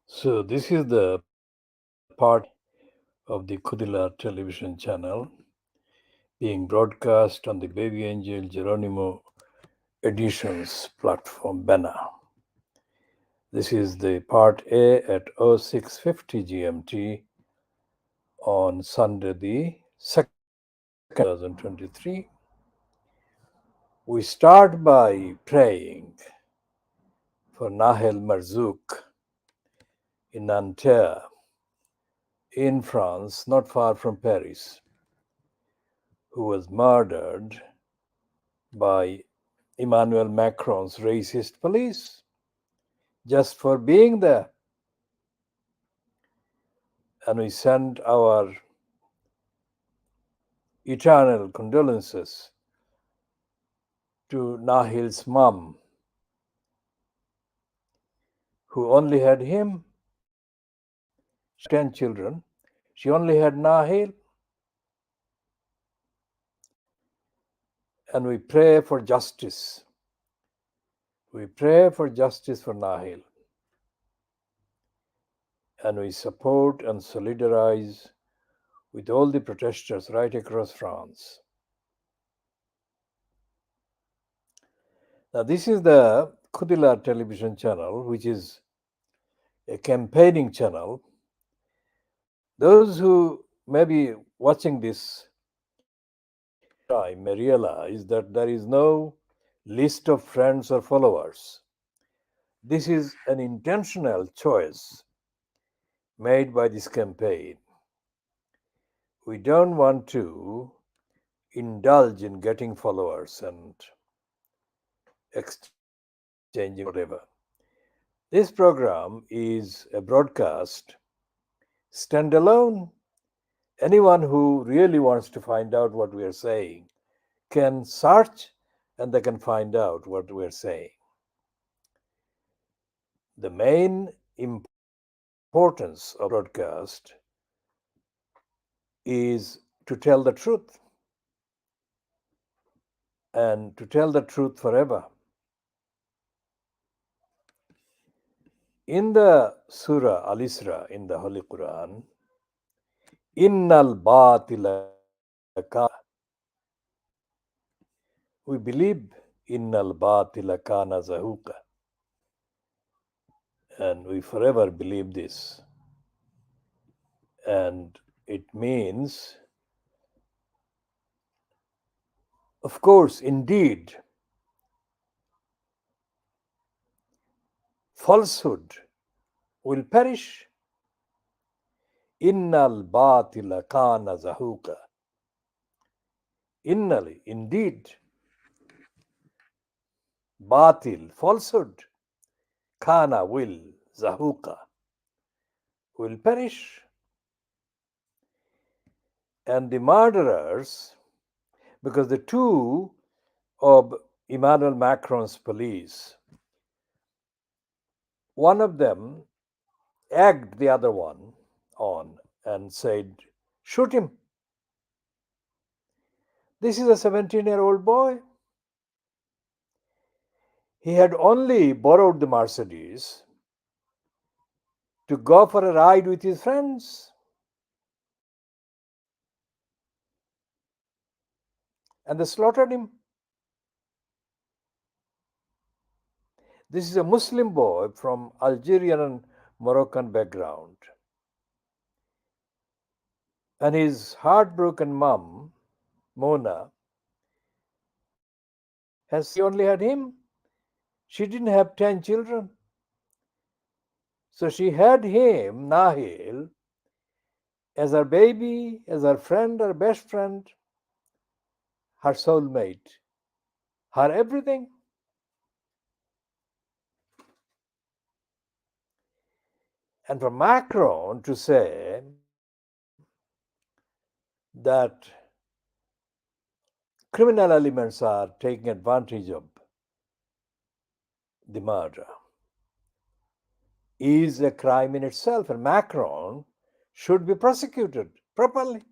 So this is the part of the KhoodeelaarTV television channel being broadcast on the Baby Angel Geronimo Editions platform banner. This is the part A at 0650 GMT on Sunday the 2nd 2023. We start by praying for Nahel Merzouk in Nanterre in France, not far from Paris, who was murdered by Emmanuel Macron's racist police just for being there. And we send our eternal condolences to Nahel's mom, who only had him. She had 10 children. She only had Nahel. And we pray for justice. We pray for justice for Nahel. And we support and solidarize with all the protesters right across France. Now, this is the KhoodeelaarTV television channel, which is a campaigning channel. Those who may be watching this time may realize that there is no list of friends or followers. This is an intentional choice made by this campaign. We don't want to indulge in getting followers and exchanging whatever. This program is a broadcast standalone. Anyone who really wants to find out what we are saying can search and they can find out what we are saying. The main importance of broadcast is to tell the truth and to tell the truth forever. In the Surah Al-Isra in the Holy Quran, Innal batila kana, we believe Innal batila kana zahuka, and we forever believe this. And it means, of course, indeed, falsehood will perish. Innal batila kana zahuka. Innali, indeed, batil, falsehood, kana, will, zahuka, will perish. And the murderers, because the two of Emmanuel Macron's police, one of them egged the other one on and said, shoot him. This is a 17-year-old boy. He had only borrowed the Mercedes to go for a ride with his friends. And they slaughtered him. This is a Muslim boy from Algerian and Moroccan background. And his heartbroken mom, Mona, she only had him. She didn't have 10 children. So she had him, Nahel, as her baby, as her friend, her best friend, her soulmate, her everything. And for Macron to say that criminal elements are taking advantage of the murder is a crime in itself, and Macron should be prosecuted properly.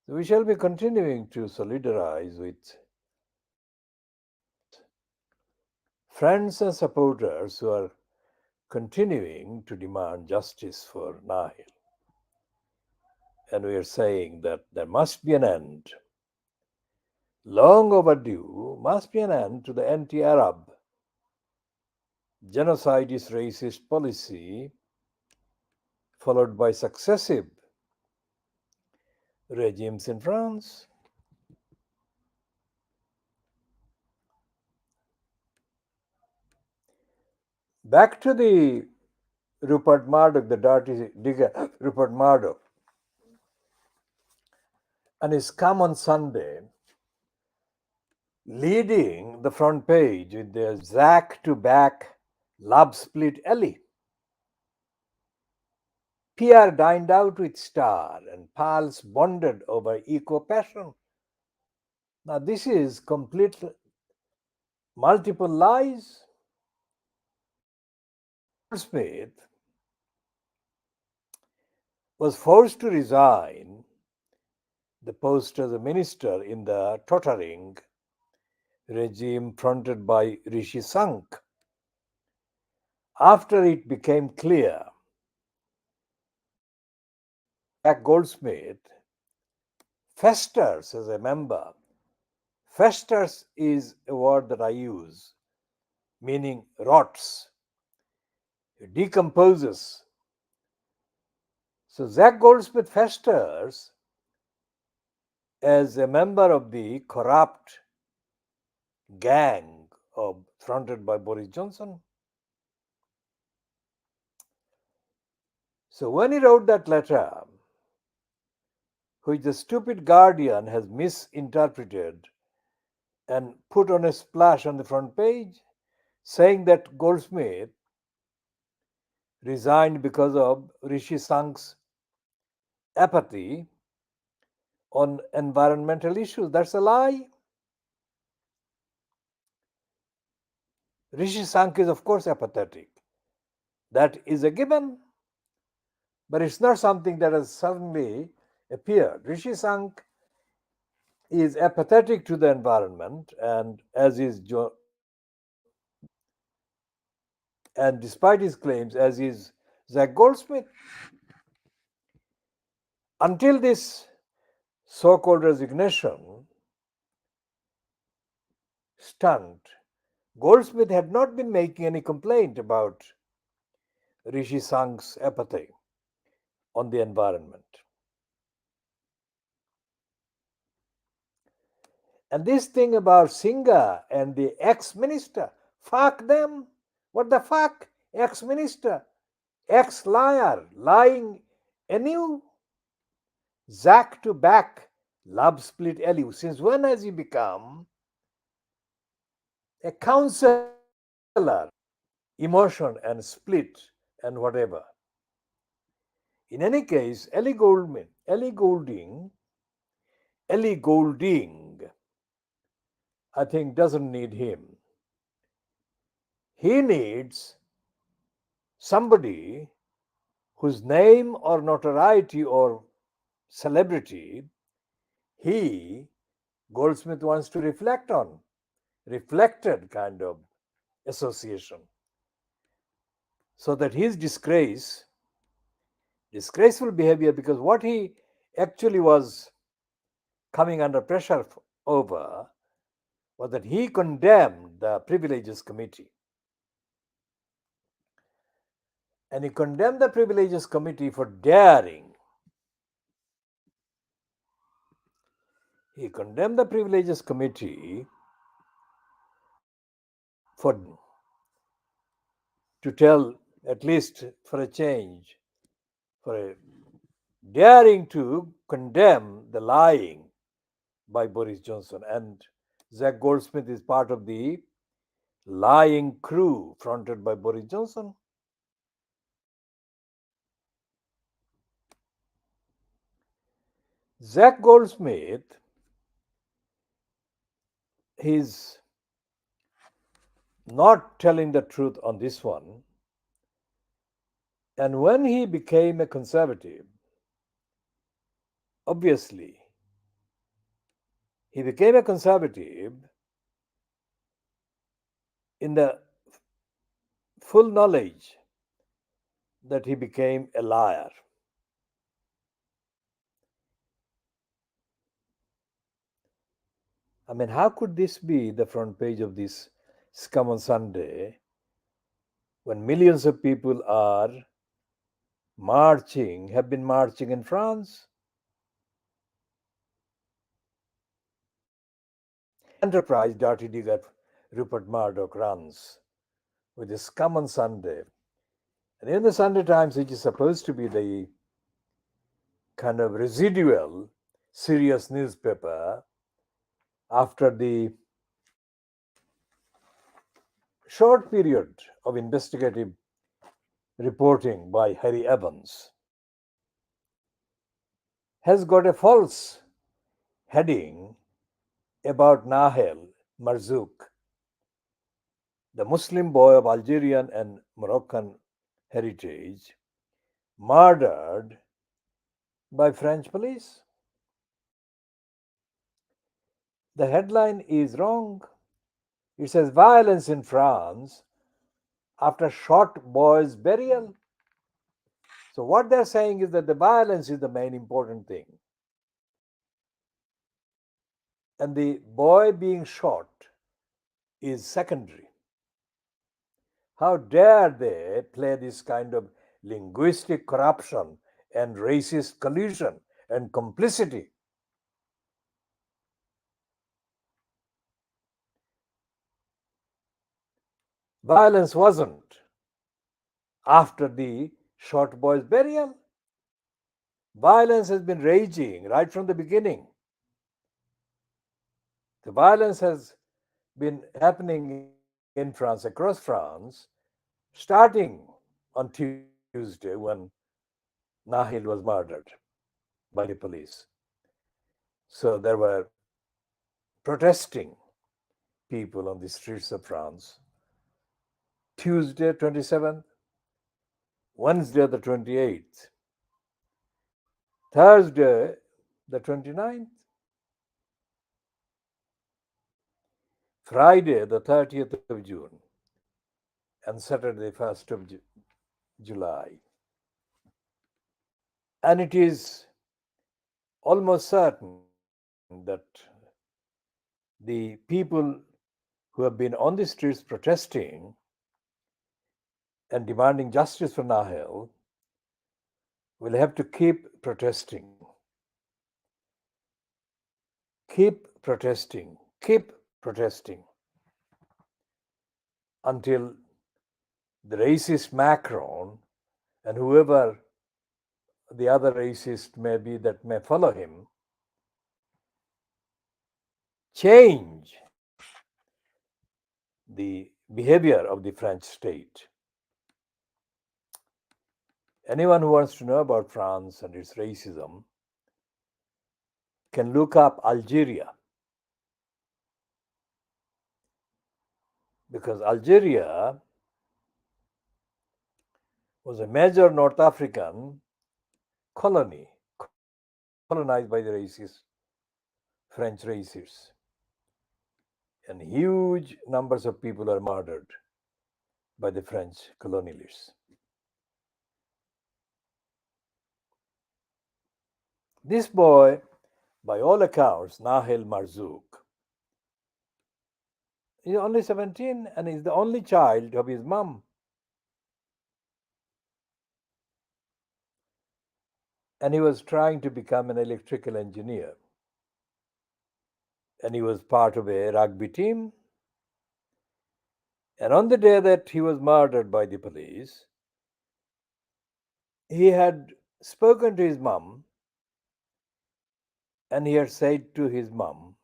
We shall be continuing to solidarize with friends and supporters who are continuing to demand justice for Nahel. And we are saying that there must be an end, long overdue, must be an end to the anti-Arab, genocidist racist policy followed by successive regimes in France. Back to the Rupert Murdoch, the dirty digger Rupert Murdoch, and his SCUM on Sunday, leading the front page with their Zack to back love split Ellie. Pierre dined out with Star and pals bonded over eco passion. Now, this is complete multiple lies. Goldsmith was forced to resign the post as a minister in the tottering regime fronted by Rishi Sunak after it became clear Jack Goldsmith festers as a member. Festers is a word that I use, meaning rots, decomposes. So Jack Goldsmith festers as a member of the corrupt gang fronted by Boris Johnson. So when he wrote that letter, which the stupid Guardian has misinterpreted and put on a splash on the front page, saying that Goldsmith resigned because of Rishi Sunak's apathy on environmental issues. That's a lie. Rishi Sunak is, of course, apathetic. That is a given. But it's not something that has suddenly appeared. Rishi Sunak is apathetic to the environment, and and despite his claims, as is Jack Goldsmith. Until this so-called resignation stunt, Goldsmith had not been making any complaint about Rishi Sunak's apathy on the environment. And this thing about Singha and the ex-minister, fuck them. What the fuck? Ex-minister, ex-liar, lying anew. Zack to back, love split Eliu. Since when has he become a counselor? Emotion and split and whatever. In any case, Ellie Goulding, I think doesn't need him. He needs somebody whose name or notoriety or celebrity Goldsmith wants to reflect on, reflected kind of association, so that his disgraceful behavior, because what he actually was coming under pressure over was that he condemned the Privileges Committee. And he condemned the Privileges Committee for daring. He condemned the Privileges Committee for to tell, at least for a change, for a daring to condemn the lying by Boris Johnson. And Jack Goldsmith is part of the lying crew fronted by Boris Johnson. Jack Goldsmith, he's not telling the truth on this one. And when he became a conservative, obviously, he became a conservative in the full knowledge that he became a liar. I mean, how could this be the front page of this Scum on Sunday when millions of people are marching, have been marching in France? Enterprise dirty digger Rupert Murdoch runs with the Scum on Sunday. And in the Sunday Times, which is supposed to be the kind of residual serious newspaper after the short period of investigative reporting by Harry Evans, has got a false heading about Nahel Merzouk, the Muslim boy of Algerian and Moroccan heritage, murdered by French police. The headline is wrong. It says violence in France after short boy's burial. So, what they're saying is that the violence is the main important thing. And the boy being shot is secondary. How dare they play this kind of linguistic corruption and racist collusion and complicity? Violence wasn't after the short boy's burial. Violence has been raging right from the beginning. The violence has been happening in France, across France, starting on Tuesday when Nahel was murdered by the police. So there were protesting people on the streets of France. Tuesday 27th, Wednesday the 28th, Thursday the 29th, Friday the 30th of June, and Saturday the 1st of July. And it is almost certain that the people who have been on the streets protesting and demanding justice for Nahel will have to keep protesting. Keep protesting. Keep protesting until the racist Macron and whoever the other racist may be that may follow him change the behavior of the French state. Anyone who wants to know about France and its racism can look up Algeria, because Algeria was a major North African colony colonized by the racist French racists, and huge numbers of people are murdered by the French colonialists. This boy, by all accounts, Nahel Merzouk, is only 17 and is the only child of his mom. And he was trying to become an electrical engineer. And he was part of a rugby team. And on the day that he was murdered by the police, he had spoken to his mom and he had said to his mom,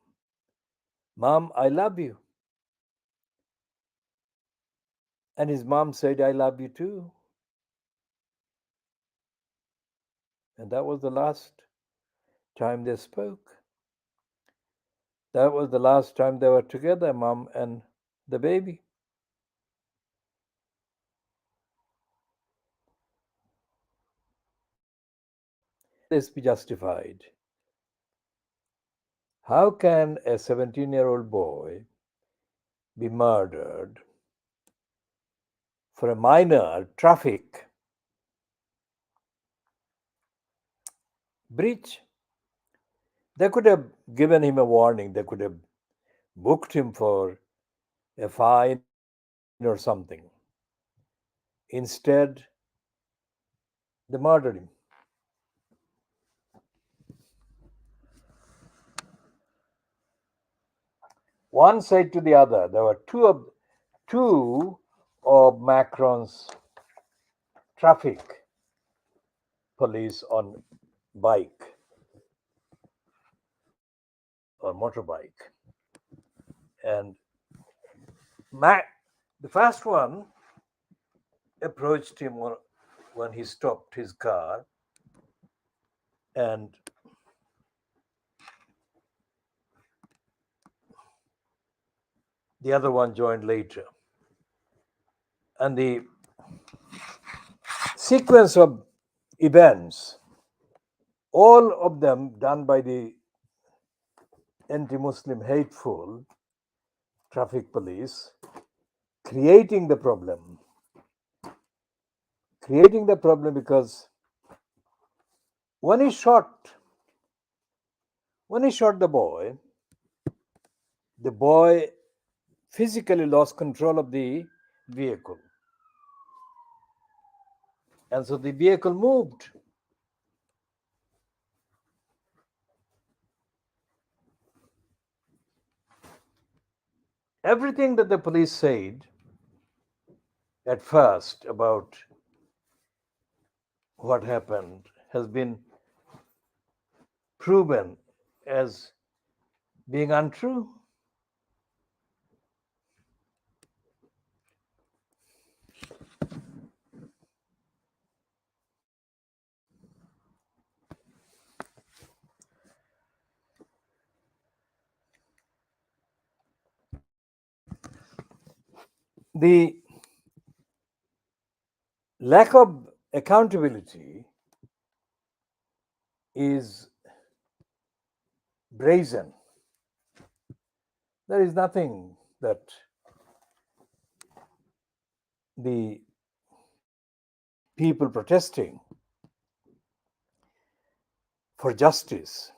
"Mom, I love you." And his mom said, "I love you too." And that was the last time they spoke. That was the last time they were together, mom and the baby. This be justified? How can a 17-year-old boy be murdered for a minor traffic breach. They could have given him a warning. They could have booked him for a fine or something. Instead, they murdered him. One side to the other, there were two of Macron's traffic police on bike or motorbike. And the first one approached him when he stopped his car, and the other one joined later. And the sequence of events, all of them done by the anti-Muslim hateful traffic police, creating the problem because when he shot the boy physically lost control of the vehicle, and so the vehicle moved. Everything that the police said at first about what happened has been proven as being untrue. The lack of accountability is brazen. There is nothing that the people protesting for justice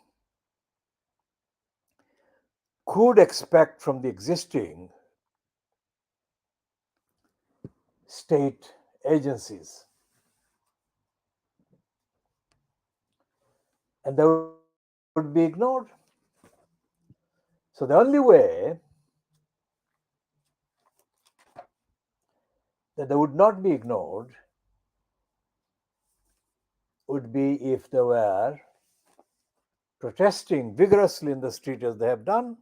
could expect from the existing state agencies. And they would be ignored. So the only way that they would not be ignored would be if they were protesting vigorously in the street as they have done.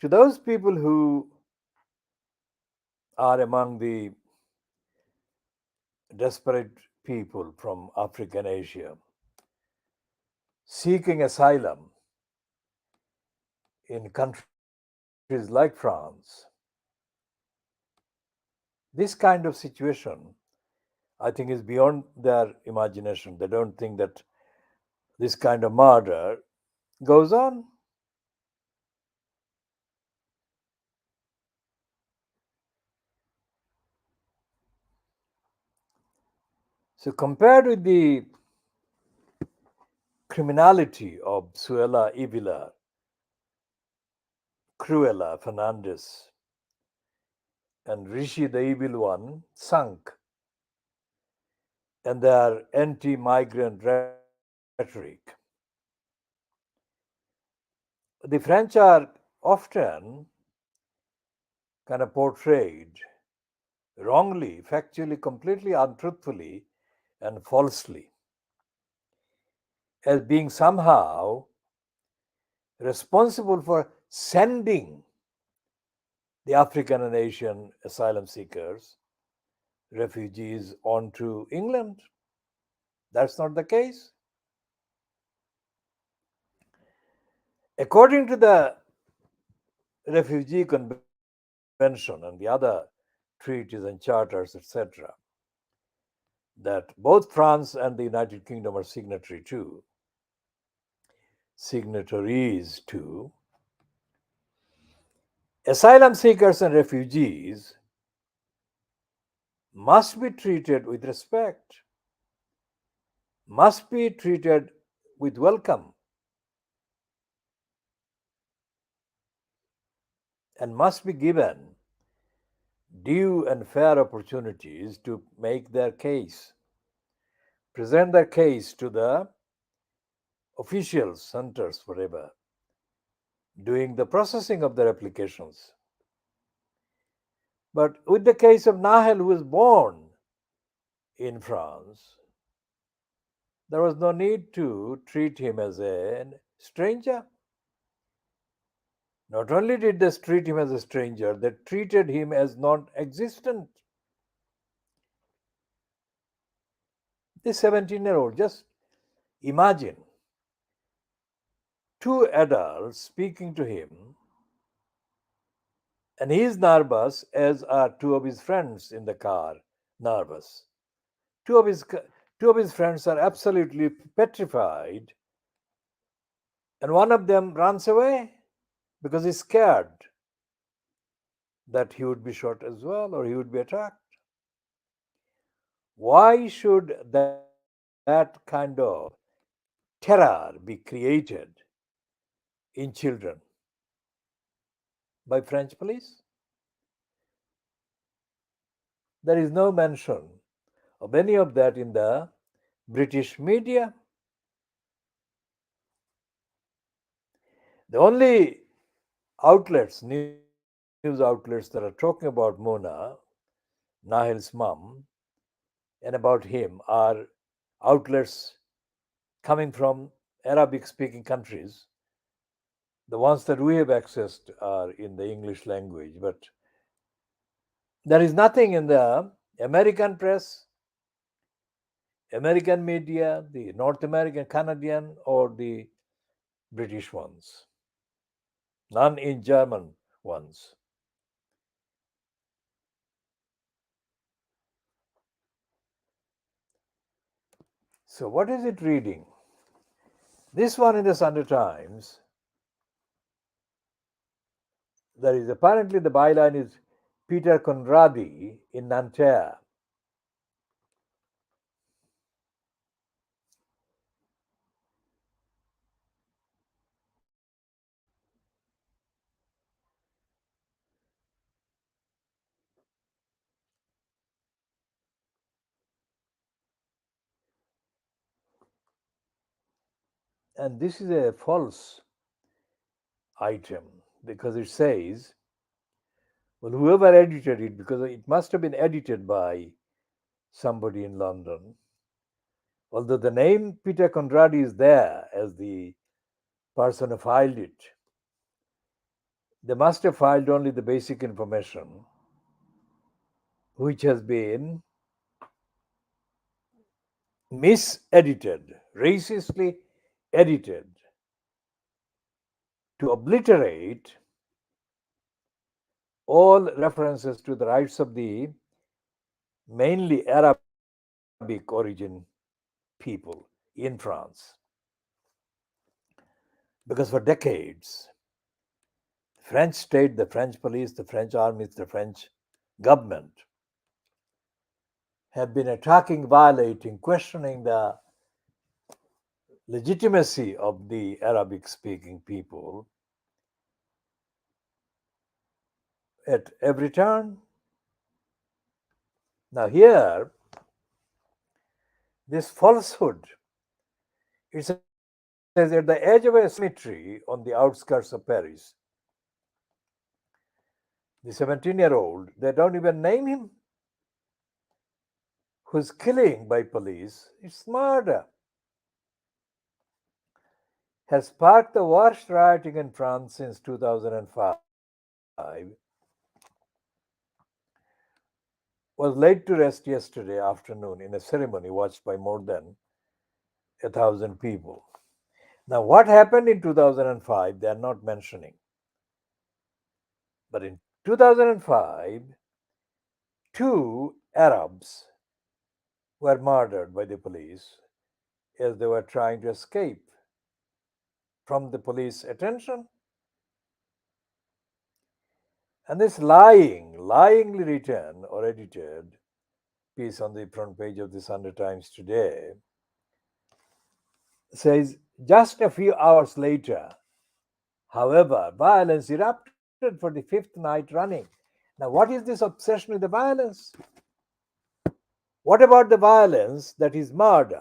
To those people who are among the desperate people from Africa and Asia seeking asylum in countries like France, this kind of situation, I think, is beyond their imagination. They don't think that this kind of murder goes on. So compared with the criminality of Suella Evilar, Cruella Fernandez, and Rishi the Evil One sunk, and their anti-migrant rhetoric, the French are often kind of portrayed wrongly, factually, completely untruthfully, and falsely as being somehow responsible for sending the African and Asian asylum seekers, refugees, onto England. That's not the case. According to the Refugee Convention and the other treaties and charters, etc., that both France and the United Kingdom are signatories to. Asylum seekers and refugees must be treated with respect, must be treated with welcome, and must be given due and fair opportunities to make their case, present their case to the officials, centers, whatever, doing the processing of their applications. But with the case of Nahel, who was born in France, there was no need to treat him as a stranger. Not only did they treat him as a stranger, they treated him as non existent. This 17-year-old, just imagine two adults speaking to him, and he is nervous, as are two of his friends in the car nervous. Two of his friends are absolutely petrified, and one of them runs away because he's scared that he would be shot as well or he would be attacked. Why should that kind of terror be created in children by French police? There is no mention of any of that in the British media. The only news outlets that are talking about Mona, Nahel's mom, and about him are outlets coming from Arabic speaking countries. The ones that we have accessed are in the English language, but there is nothing in the American press, American media, the North American, Canadian, or the British ones. None in German ones. So, what is it reading? This one in the Sunday Times, there is apparently the byline is Peter Conradi in Nanterre. And this is a false item because it says, well, whoever edited it, because it must have been edited by somebody in London, although the name Peter Conradi is there as the person who filed it, they must have filed only the basic information, which has been misedited, racistly edited to obliterate all references to the rights of the mainly Arabic origin people in France. Because for decades, the French state, the French police, the French armies, the French government have been attacking, violating, questioning the legitimacy of the Arabic speaking people at every turn. Now, here, this falsehood, it says at the edge of a cemetery on the outskirts of Paris, the 17-year-old, they don't even name him, who's killing by police, it's murder, has sparked the worst rioting in France since 2005, was laid to rest yesterday afternoon in a ceremony watched by more than 1,000 people. Now, what happened in 2005, they are not mentioning. But in 2005, two Arabs were murdered by the police as they were trying to escape from the police attention. And this lyingly written or edited piece on the front page of the Sunday Times today says just a few hours later, however, violence erupted for the fifth night running. Now, what is this obsession with the violence? What about the violence that is murder?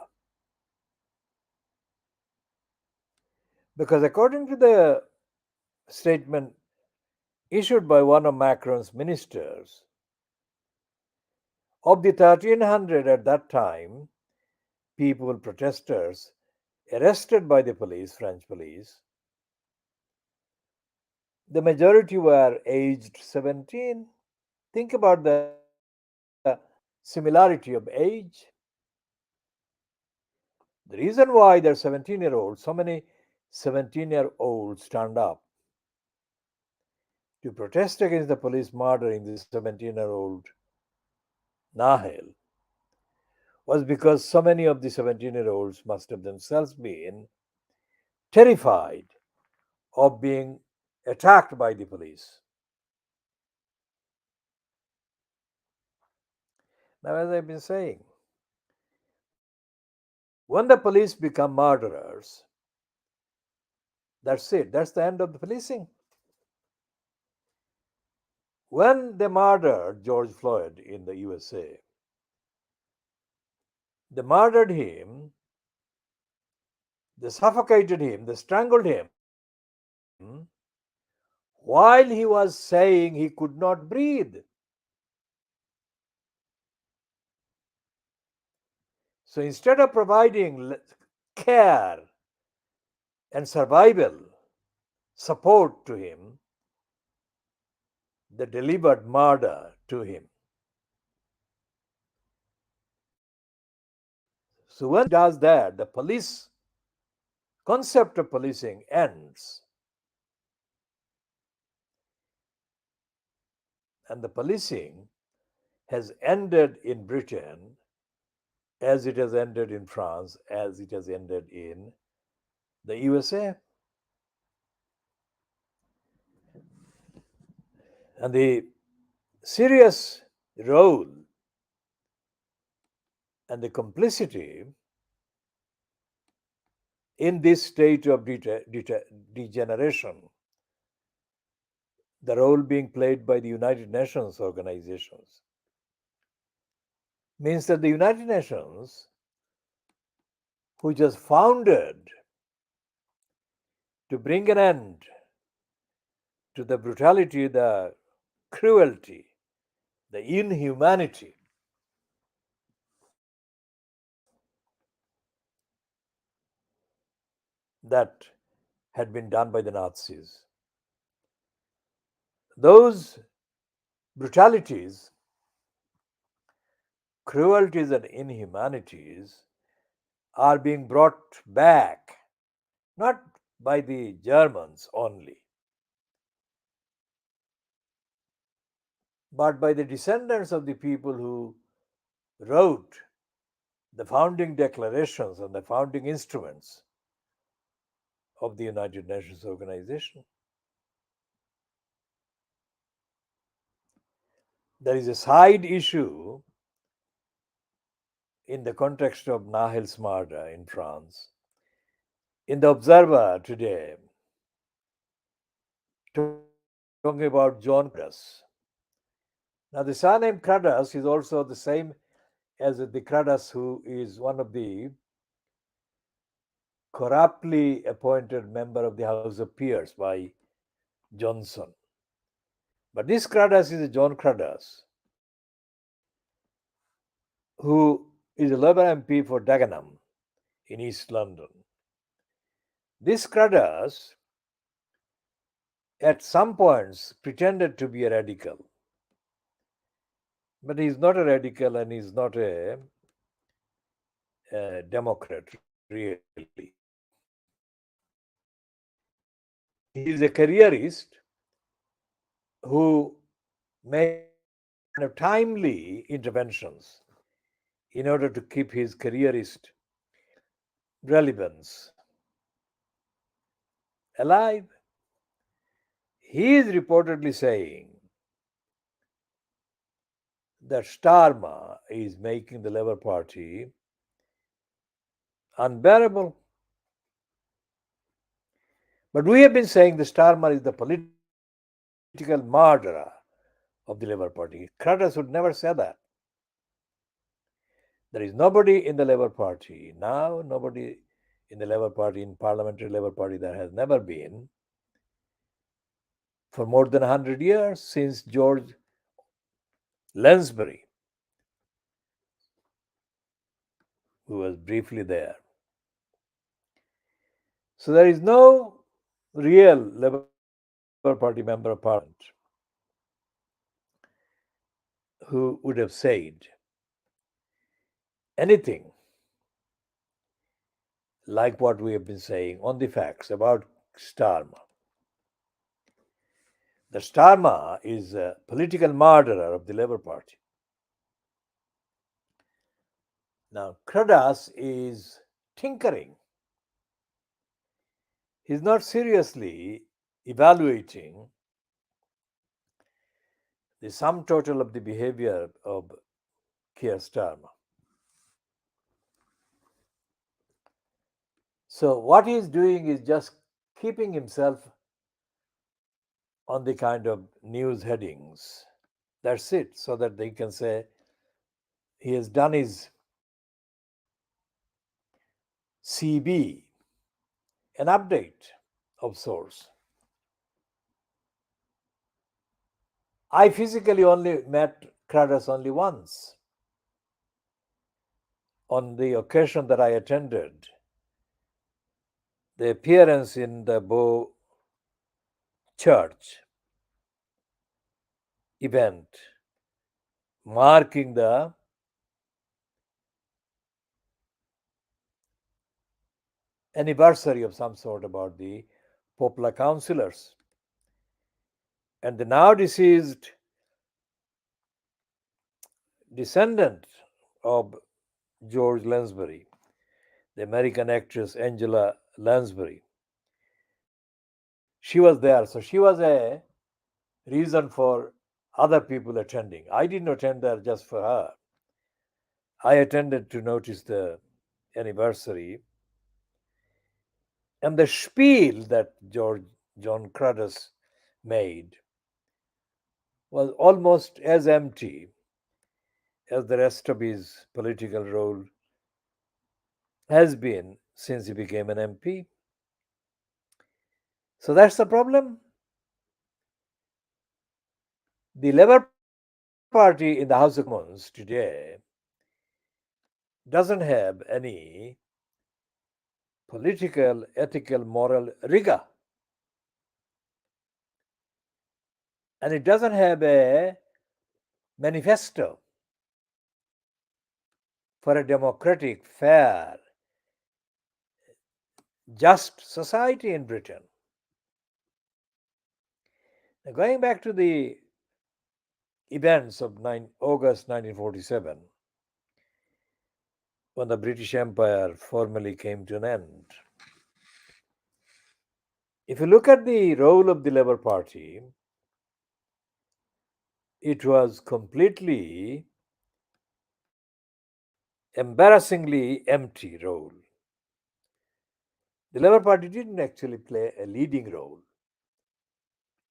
Because according to the statement issued by one of Macron's ministers, of the 1,300 at that time, people, protesters, arrested by the police, French police, the majority were aged 17. Think about the similarity of age. The reason why there are 17-year-olds, so many 17-year-olds turned up to protest against the police murdering the 17-year-old Nahel was because so many of the 17-year-olds must have themselves been terrified of being attacked by the police. Now, as I've been saying, when the police become murderers, that's it, that's the end of the policing. When they murdered George Floyd in the USA, they murdered him, they suffocated him, they strangled him while he was saying he could not breathe. So instead of providing care and survival support to him, they delivered murder to him. So when does that, the police concept of policing ends. And the policing has ended in Britain as it has ended in France, as it has ended in the USA. And the serious role and the complicity in this state of degeneration, the role being played by the United Nations organizations, means that the United Nations, which was founded to bring an end to the brutality, the cruelty, the inhumanity that had been done by the Nazis. Those brutalities, cruelties, and inhumanities are being brought back, not by the Germans only, but by the descendants of the people who wrote the founding declarations and the founding instruments of the United Nations organization. There is a side issue in the context of Nahel's murder in France. In the Observer today, talking about John Cruddas. Now, the surname Cruddas is also the same as the Cruddas who is one of the corruptly appointed member of the House of Peers by Johnson. But this Cruddas is a John Cruddas who is a Labour MP for Dagenham in East London. This Cruddas at some points pretended to be a radical. But he's not a radical and he's not a Democrat, really. He is a careerist who makes kind of timely interventions in order to keep his careerist relevance alive. He is reportedly saying that Starmer is making the Labour Party unbearable. But we have been saying the Starmer is the political murderer of the Labour Party. Cruddas would never say that. There is nobody in the Labour Party now, nobody in the Labour Party, in Parliamentary Labour Party, there has never been for more than 100 years since George Lansbury, who was briefly there. So there is no real Labour Party member of Parliament who would have said anything like what we have been saying on the facts about Starmer. The Starmer is a political murderer of the Labour Party. Now, Cruddas is tinkering. He's not seriously evaluating the sum total of the behavior of Keir Starmer. So what he's doing is just keeping himself on the kind of news headings. That's it, so that they can say he has done his CB, an update of sorts. I physically only met Cruddas only once, on the occasion that I attended the appearance in the Bow Church event marking the anniversary of some sort about the popular councillors. And the now deceased descendant of George Lansbury, the American actress Angela Lansbury, she was there. So she was a reason for other people attending. I didn't attend there just for her. I attended to notice the anniversary. And the spiel that John Cruddas made was almost as empty as the rest of his political role has been since he became an MP. So that's the problem. The Labour Party in the House of Commons today doesn't have any political, ethical, moral rigor. And it doesn't have a manifesto for a democratic, fair, just society in Britain. Now, going back to the events of August 1947, when the British Empire formally came to an end, if you look at the role of the Labour Party, it was completely embarrassingly empty role. The Labour Party didn't actually play a leading role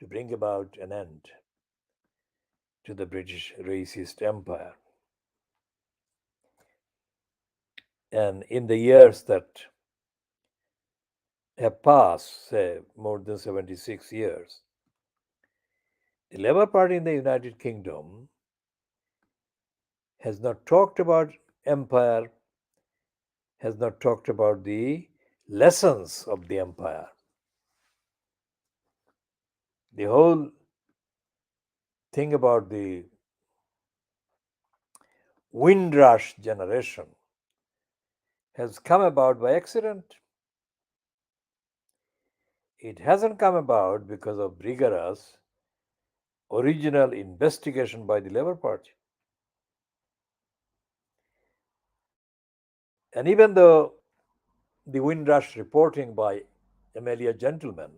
to bring about an end to the British racist empire. And in the years that have passed, say more than 76 years, the Labour Party in the United Kingdom has not talked about empire, has not talked about the lessons of the empire. The whole thing about the Windrush generation has come about by accident. It hasn't come about because of rigorous original investigation by the Labour Party. And even though the Windrush reporting by Amelia Gentleman,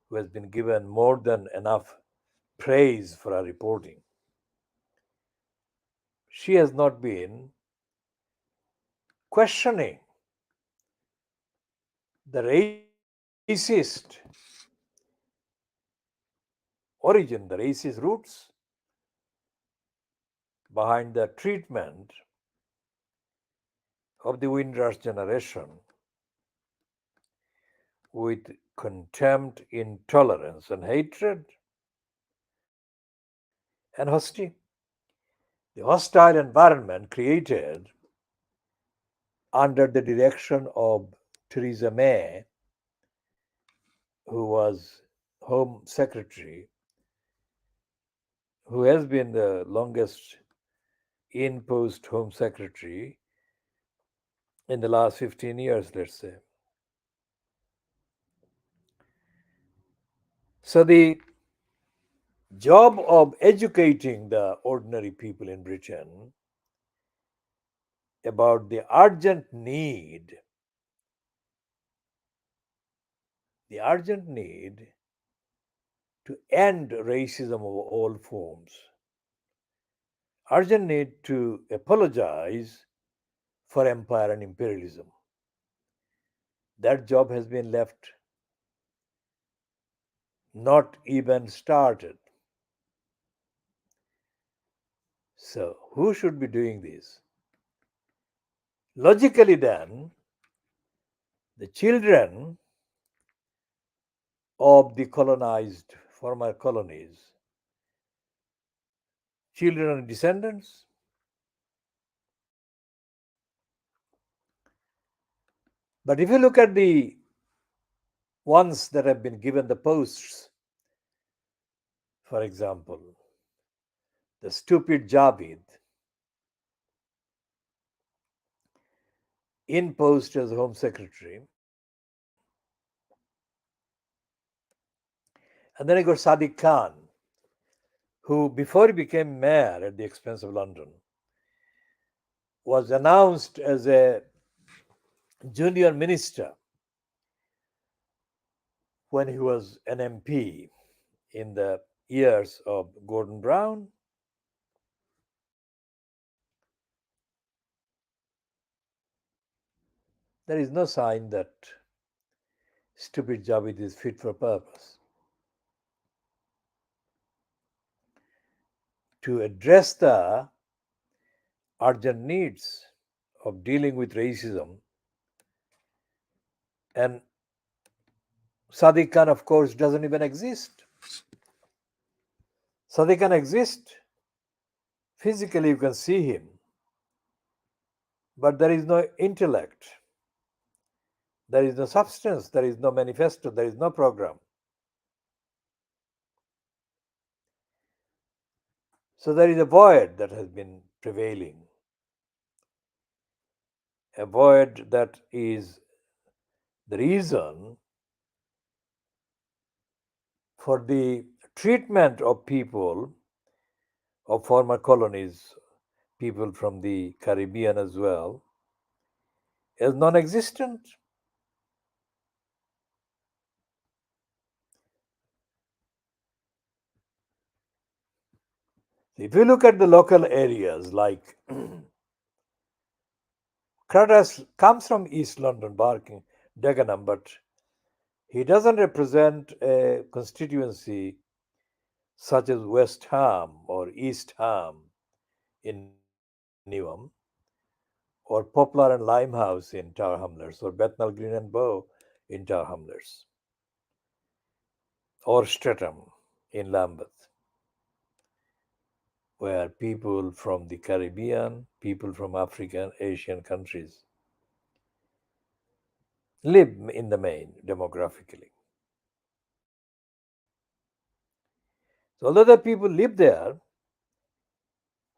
who has been given more than enough praise for her reporting, she has not been questioning the racist origin, the racist roots behind the treatment of the Windrush generation with contempt, intolerance, and hatred and hostility. The hostile environment created under the direction of Theresa May, who was Home Secretary, who has been the longest in post Home Secretary in the last 15 years, let's say. So, the job of educating the ordinary people in Britain about the urgent need to end racism of all forms, urgent need to apologize for empire and imperialism. That job has been left not even started. So, who should be doing this? Logically, then, the children of the colonized former colonies, children and descendants. But if you look at the ones that have been given the posts, for example, the stupid Javid in post as Home Secretary, and then I got Sadiq Khan, who before he became mayor at the expense of London, was announced as a junior minister when he was an MP in the years of Gordon Brown. There is no sign that stupid Javid is fit for purpose. To address the urgent needs of dealing with racism, and Sadiq Khan, of course, doesn't even exist. Sadiq Khan exists. Physically, you can see him, but there is no intellect, there is no substance, there is no manifesto, there is no program. So there is a void that has been prevailing, a void that is the reason for the treatment of people of former colonies, people from the Caribbean as well, as non existent. If you look at the local areas like Curtis comes from East London, Barking, Dagenham, but he doesn't represent a constituency such as West Ham or East Ham in Newham, or Poplar and Limehouse in Tower Hamlets, or Bethnal Green and Bow in Tower Hamlets, or Streatham in Lambeth, where people from the Caribbean, people from African, Asian countries live in the main demographically. So, although the people live there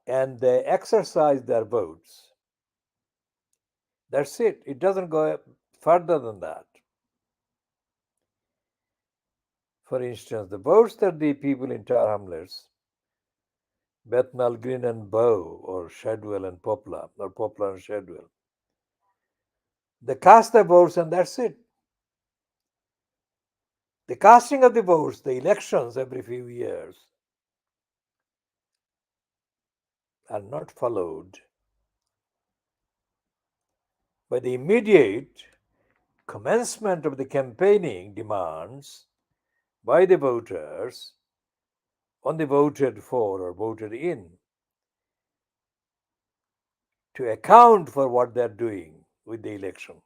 and they exercise their votes, that's it. It doesn't go further than that. For instance, the votes that the people in Tower Hamlets, Bethnal Green and Bow, or Shadwell and Poplar, or Poplar and Shadwell, They cast their votes and that's it. The casting of the votes, the elections every few years, are not followed by the immediate commencement of the campaigning demands by the voters on the voted for or voted in to account for what they're doing with the election.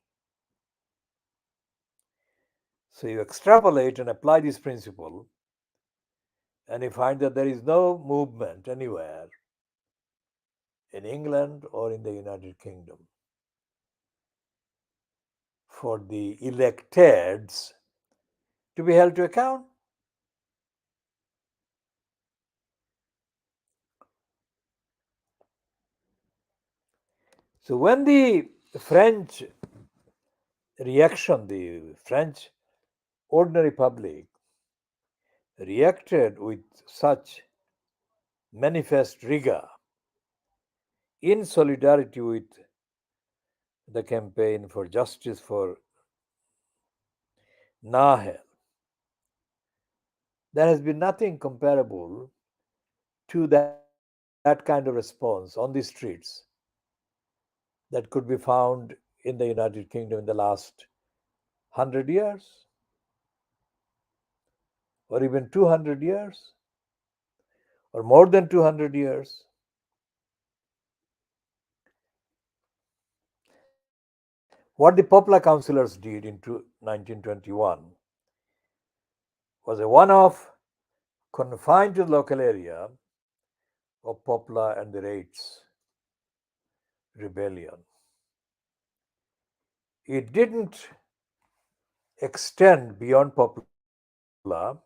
So you extrapolate and apply this principle, and you find that there is no movement anywhere in England or in the United Kingdom for the electeds to be held to account. So when the French reaction, the French ordinary public reacted with such manifest rigor in solidarity with the campaign for justice for Nahel, there has been nothing comparable to that kind of response on the streets that could be found in the United Kingdom in the last 100 years or even 200 years or more than 200 years. What the popular councillors did in 1921 was a one off confined to the local area of Poplar and the Rates rebellion. It didn't extend beyond Poplar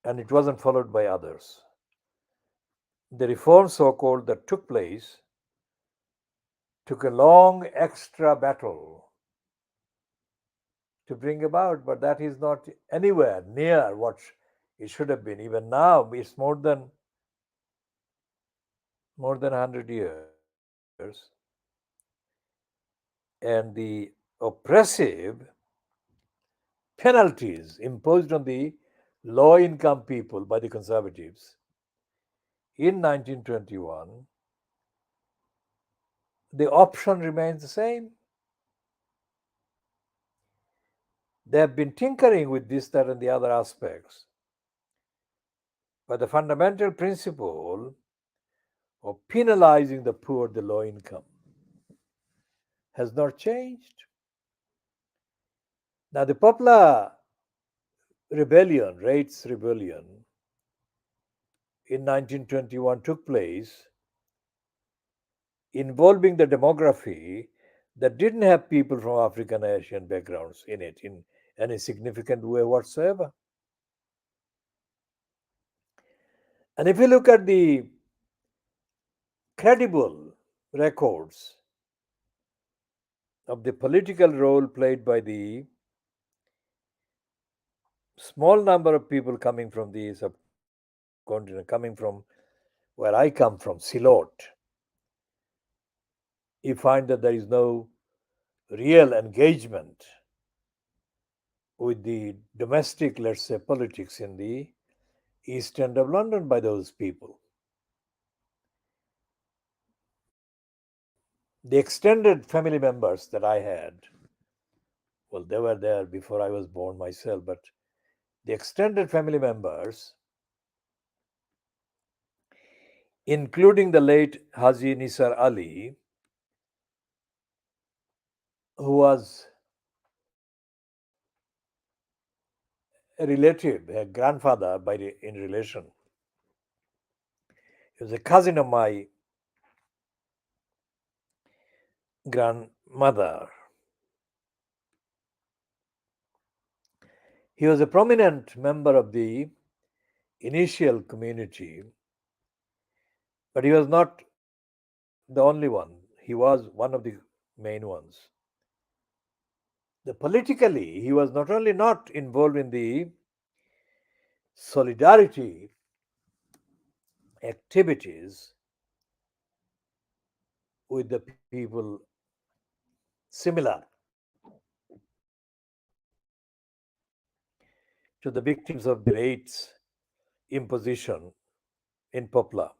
and it wasn't followed by others. The reforms, so called, that took place took a long extra battle to bring about, but that is not anywhere near what it should have been. Even now, it's more than 100 years, and the oppressive penalties imposed on the low income people by the conservatives in 1921, the option remains the same. They have been tinkering with this, that, and the other aspects, but the fundamental principle of penalizing the poor, the low income, has not changed. Now, the popular rebellion, Rates Rebellion, in 1921 took place involving the demography that didn't have people from African and Asian backgrounds in it in any significant way whatsoever. And if you look at the credible records of the political role played by the small number of people coming from the subcontinent, coming from where I come from, Silot, you find that there is no real engagement with the domestic, let's say, politics in the East End of London by those people. The extended family members that I had, well, they were there before I was born myself, but the extended family members, including the late Haji Nisar Ali, who was a relative, a grandfather in relation. He was a cousin of my grandmother. He was a prominent member of the initial community, but he was not the only one. He was one of the main ones. Politically, he was not only not involved in the solidarity activities with the people similar to the victims of the raid's imposition in Poplar.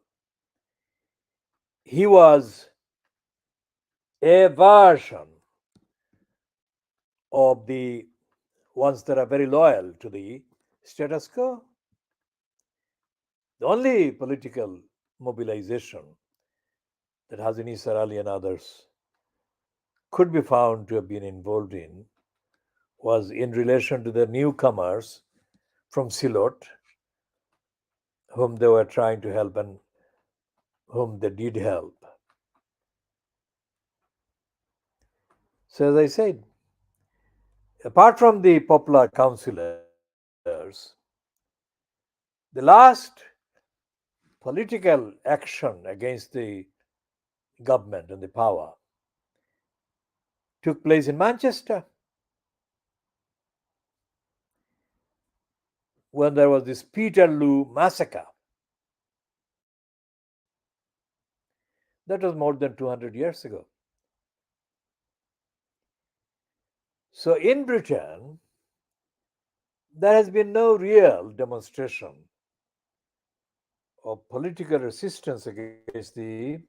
He was a version of the ones that are very loyal to the status quo. The only political mobilization that Haji Nisar Ali and others could be found to have been involved in was in relation to the newcomers from Silot, whom they were trying to help and whom they did help. So, as I said, apart from the popular councillors, the last political action against the government and the power took place in Manchester when there was this Peterloo massacre. That was more than 200 years ago. So in Britain, there has been no real demonstration of political resistance against the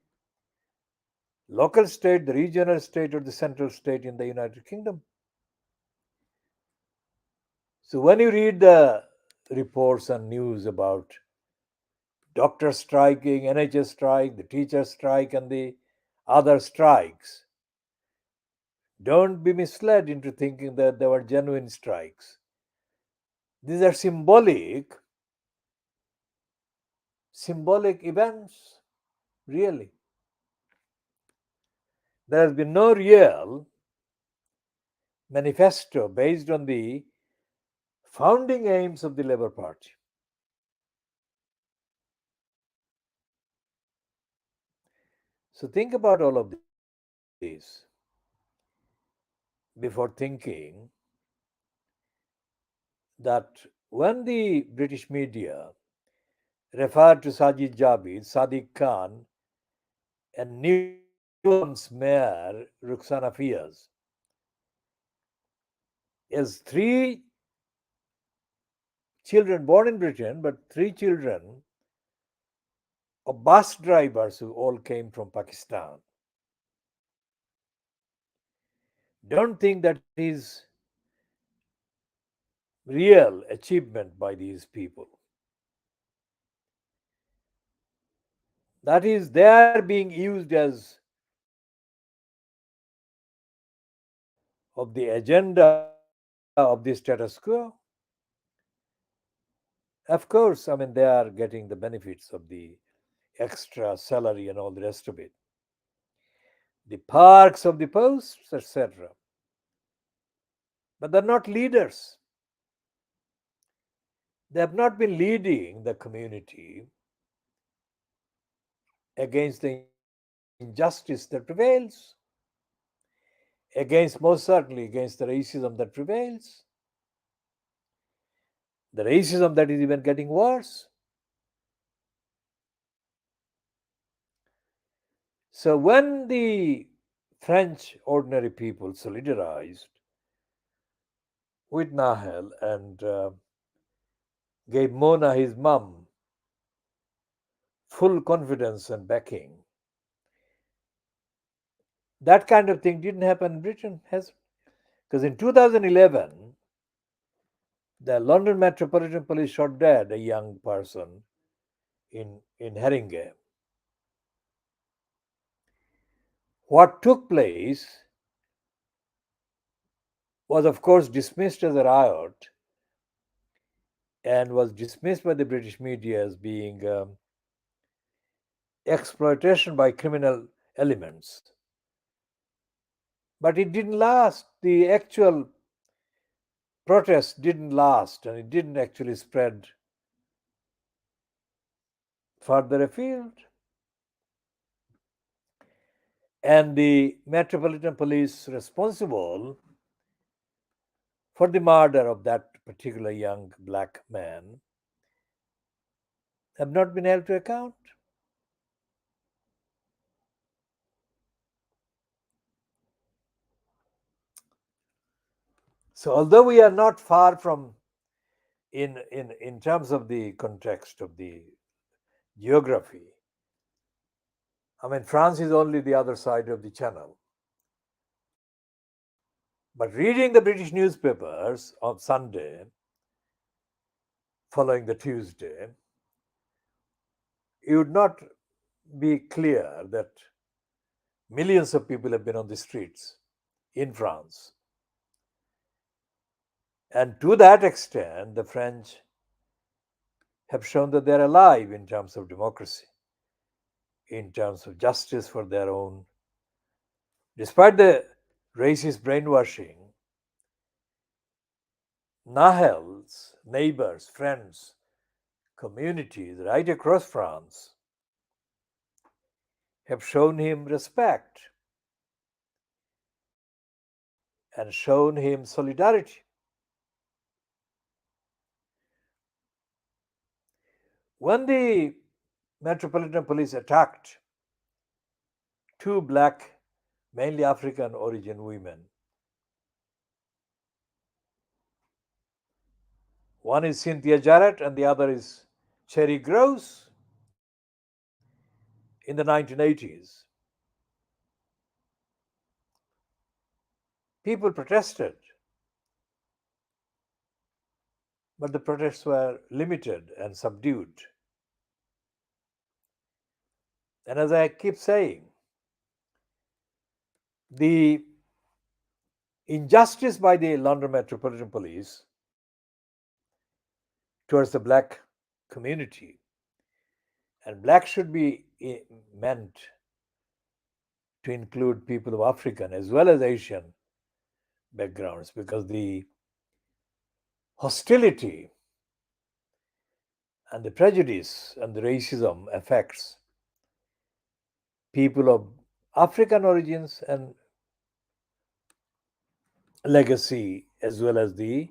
local state, the regional state, or the central state in the United Kingdom. So when you read the reports and news about doctor striking, NHS strike, the teacher strike, and the other strikes, don't be misled into thinking that they were genuine strikes. These are symbolic events, really. There has been no real manifesto based on the founding aims of the Labour Party. So think about all of these before thinking that when the British media referred to Sajid Javid, Sadiq Khan, and Newham's mayor Ruxana Fiaz as three children born in Britain, but three children of bus drivers who all came from Pakistan, don't think that is real achievement by these people. That is, they are being used as of the agenda of the status quo. Of course, I mean, they are getting the benefits of the extra salary and all the rest of it, the perks of the posts, etc. But they're not leaders. They have not been leading the community against the injustice that prevails, against most certainly against the racism that prevails, the racism that is even getting worse. So when the French ordinary people solidarized with Nahel and gave Mona, his mum, full confidence and backing, that kind of thing didn't happen in Britain, has because in 2011, the London Metropolitan Police shot dead a young person in Haringey. What took place was, of course, dismissed as a riot and was dismissed by the British media as being exploitation by criminal elements. But it didn't last. The actual protest didn't last and it didn't actually spread further afield. And the Metropolitan Police responsible for the murder of that particular young black man have not been held to account. So although we are not far from, in terms of the context of the geography, I mean, France is only the other side of the channel. But reading the British newspapers on Sunday, following the Tuesday, it would not be clear that millions of people have been on the streets in France. And to that extent, the French have shown that they're alive in terms of democracy, in terms of justice for their own. Despite the racist brainwashing, Nahel's neighbors, friends, communities right across France have shown him respect and shown him solidarity. When the Metropolitan Police attacked two black, mainly African origin women, one is Cynthia Jarrett and the other is Cherry Gross, in the 1980s, people protested, but the protests were limited and subdued. And as I keep saying, the injustice by the London Metropolitan Police towards the black community, and black should be meant to include people of African as well as Asian backgrounds, because the hostility and the prejudice and the racism affects people of African origins and legacy, as well as the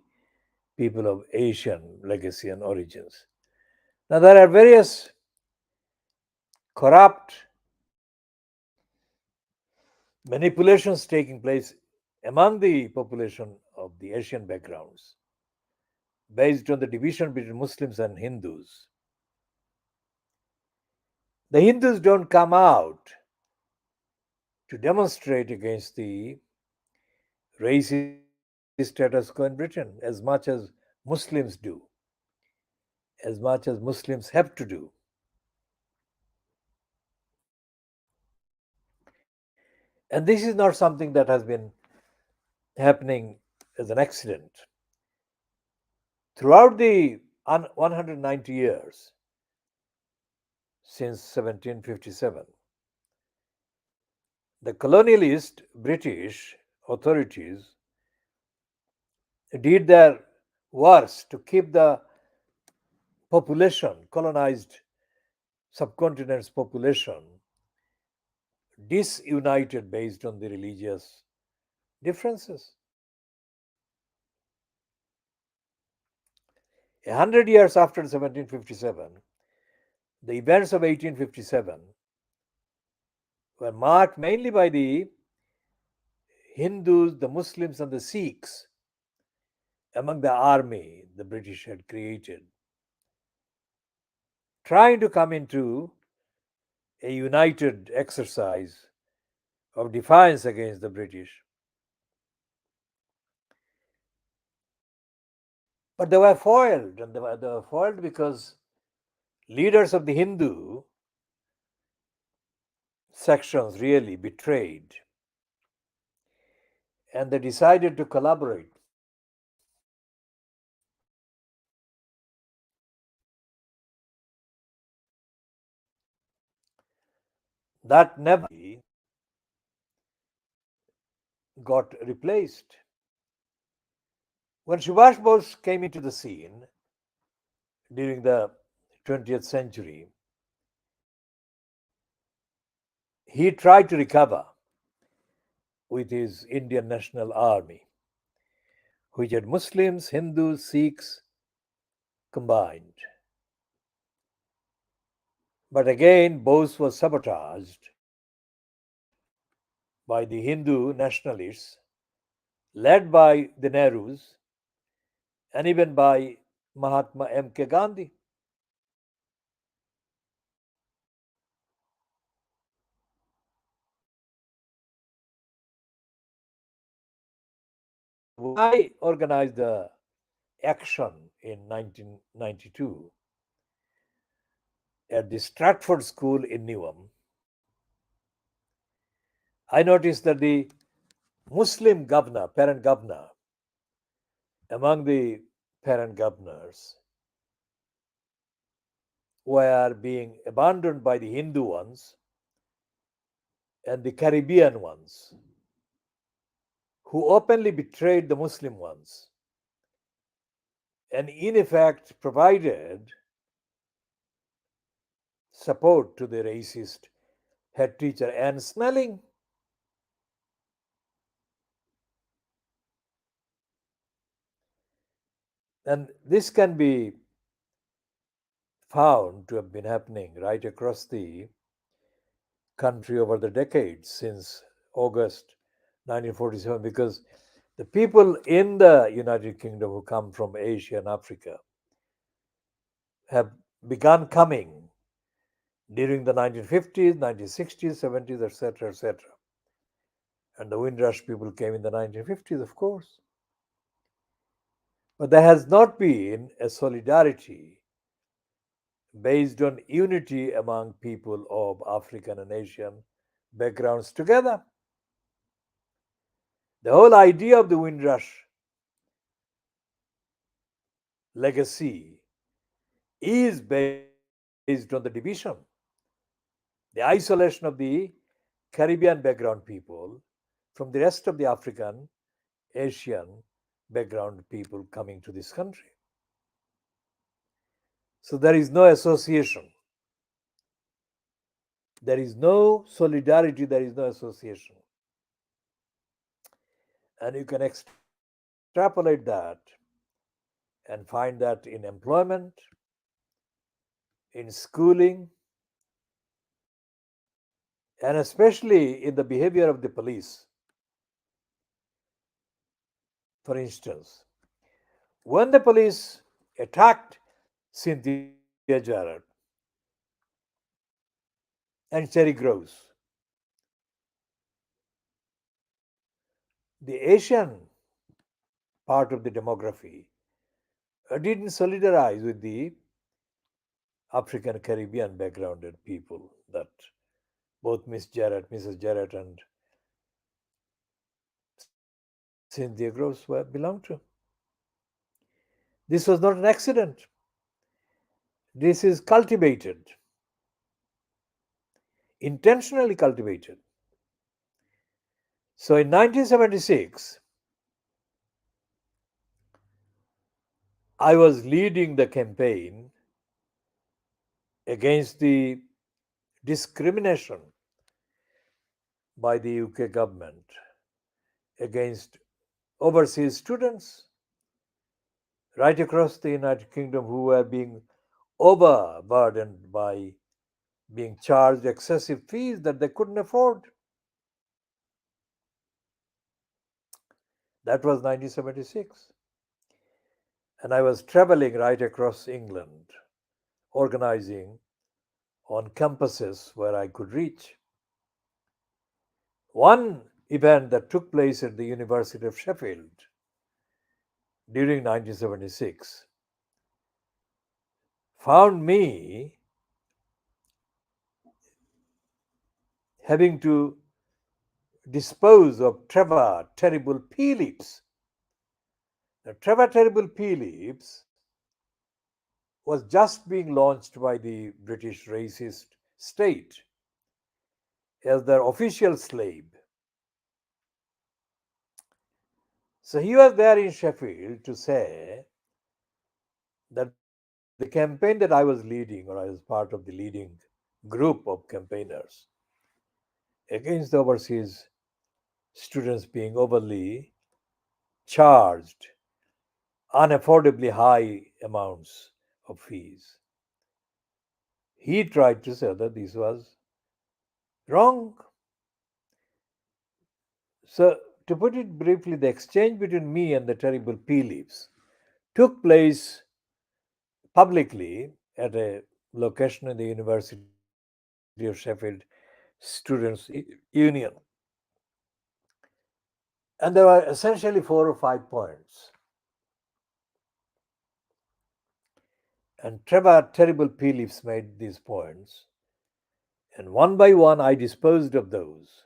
people of Asian legacy and origins. Now, there are various corrupt manipulations taking place among the population of the Asian backgrounds based on the division between Muslims and Hindus. The Hindus don't come out to demonstrate against the racist status quo in Britain as much as Muslims do, as much as Muslims have to do. And this is not something that has been happening as an accident. Throughout the 190 years since 1757, the colonialist British authorities did their worst to keep the population, colonized subcontinent's population, disunited based on the religious differences. 100 years after 1757, the events of 1857 were marked mainly by the Hindus, the Muslims, and the Sikhs among the army the British had created, trying to come into a united exercise of defiance against the British. But they were foiled, and they were foiled because leaders of the Hindu sections really betrayed, and they decided to collaborate. That never got replaced. When Subhash Bose came into the scene during the 20th century, he tried to recover with his Indian National Army, which had Muslims, Hindus, Sikhs combined. But again, Bose was sabotaged by the Hindu nationalists led by the Nehrus and even by Mahatma M.K. Gandhi. When I organized the action in 1992 at the Stratford School in Newham, I noticed that the Muslim governor, parent governor, among the parent governors were being abandoned by the Hindu ones and the Caribbean ones, who openly betrayed the Muslim ones and, in effect, provided support to the racist head teacher Anne Snelling. And this can be found to have been happening right across the country over the decades since August 1947, because the people in the United Kingdom who come from Asia and Africa have begun coming during the 1950s, 1960s, 70s, etc., etc. And the Windrush people came in the 1950s, of course. But there has not been a solidarity based on unity among people of African and Asian backgrounds together. The whole idea of the Windrush legacy is based on the division, the isolation of the Caribbean background people from the rest of the African, Asian background people coming to this country. So there is no association, there is no solidarity, there is no association. And you can extrapolate that and find that in employment, in schooling, and especially in the behavior of the police. For instance, when the police attacked Cynthia Jarrett and Cherry Groves, the Asian part of the demography didn't solidarize with the African Caribbean backgrounded people that both Mrs. Jarrett, and Cynthia Groves belonged to. This was not an accident. This is cultivated, intentionally cultivated. So in 1976, I was leading the campaign against the discrimination by the UK government against overseas students right across the United Kingdom who were being overburdened by being charged excessive fees that they couldn't afford. That was 1976. And I was traveling right across England, organizing on campuses where I could reach. One event that took place at the University of Sheffield during 1976 found me having to dispose of Trevor Terrible Peelip's. Now, Trevor Terrible Peelip's was just being launched by the British racist state as their official slave. So he was there in Sheffield to say that the campaign that I was leading, or I was part of the leading group of campaigners against the overseas students being overly charged unaffordably high amounts of fees. He tried to say that this was wrong. So To put it briefly, the exchange between me and the terrible pea leaves took place publicly at a location in the University of Sheffield Students' Union. And there were essentially 4 or 5 points. And Trevor Terrible Pea Leaves made these points, and one by one I disposed of those,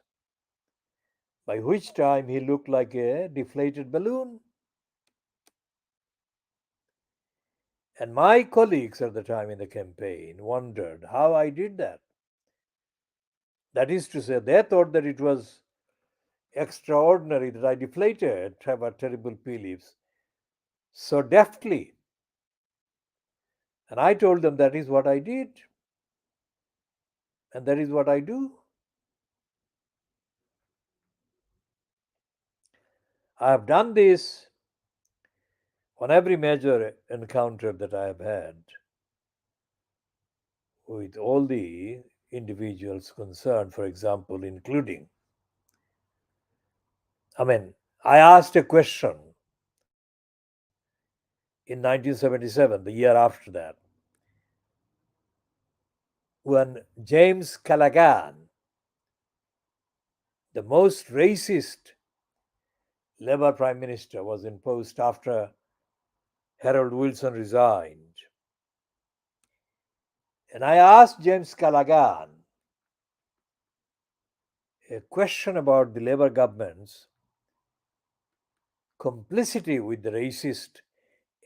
by which time he looked like a deflated balloon. And my colleagues at the time in the campaign wondered how I did that. That is to say, they thought that it was extraordinary that I deflated Trevor Terrible Pea Leaves so deftly. And I told them that is what I did, and that is what I do. I have done this on every major encounter that I have had with all the individuals concerned, for example, including, I asked a question in 1977, the year after that, when James Callaghan, the most racist Labour Prime Minister, was in post after Harold Wilson resigned. And I asked James Callaghan a question about the Labour government's complicity with the racist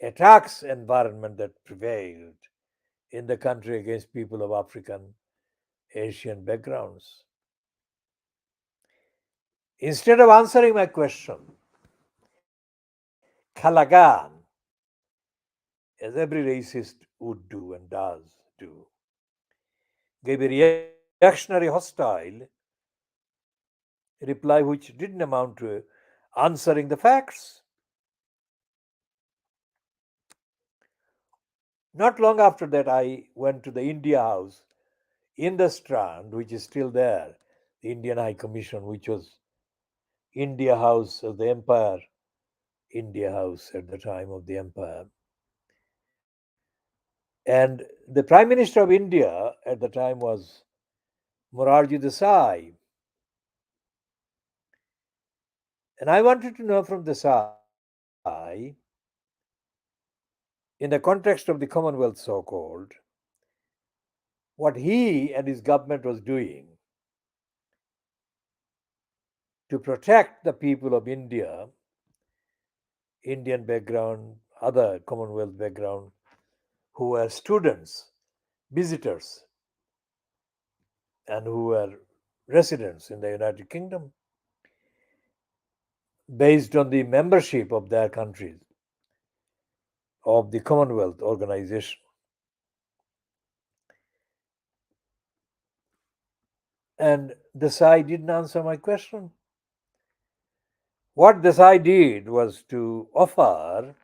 attacks environment that prevailed in the country against people of African, Asian backgrounds. Instead of answering my question, Callaghan, as every racist would do and does do, gave a reactionary, hostile reply which didn't amount to answering the facts. Not long after that, I went to the India House in the Strand, which is still there, the Indian High Commission, which was India House of the Empire, India House at the time of the Empire. And the Prime Minister of India at the time was Morarji Desai. And I wanted to know from Desai, in the context of the Commonwealth so called, what he and his government was doing to protect the people of India, Indian background, other Commonwealth background, who were students, visitors, and who were residents in the United Kingdom based on the membership of their countries of the Commonwealth organization. And Desai didn't answer my question. What Desai did was to offer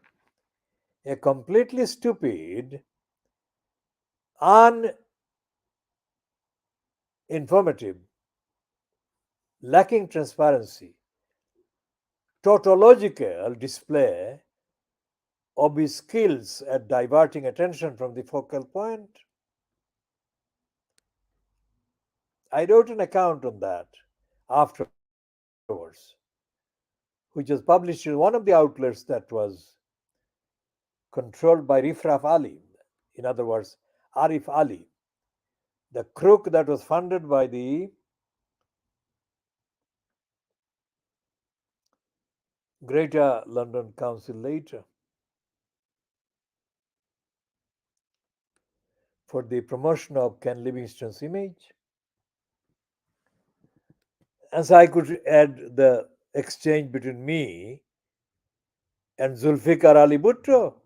a completely stupid, uninformative, lacking transparency, tautological display of his skills at diverting attention from the focal point. I wrote an account on that afterwards, which was published in one of the outlets that was controlled by Rifraf Ali, in other words, Arif Ali, the crook that was funded by the Greater London Council later for the promotion of Ken Livingstone's image. As I could add the exchange between me and Zulfikar Ali Bhutto,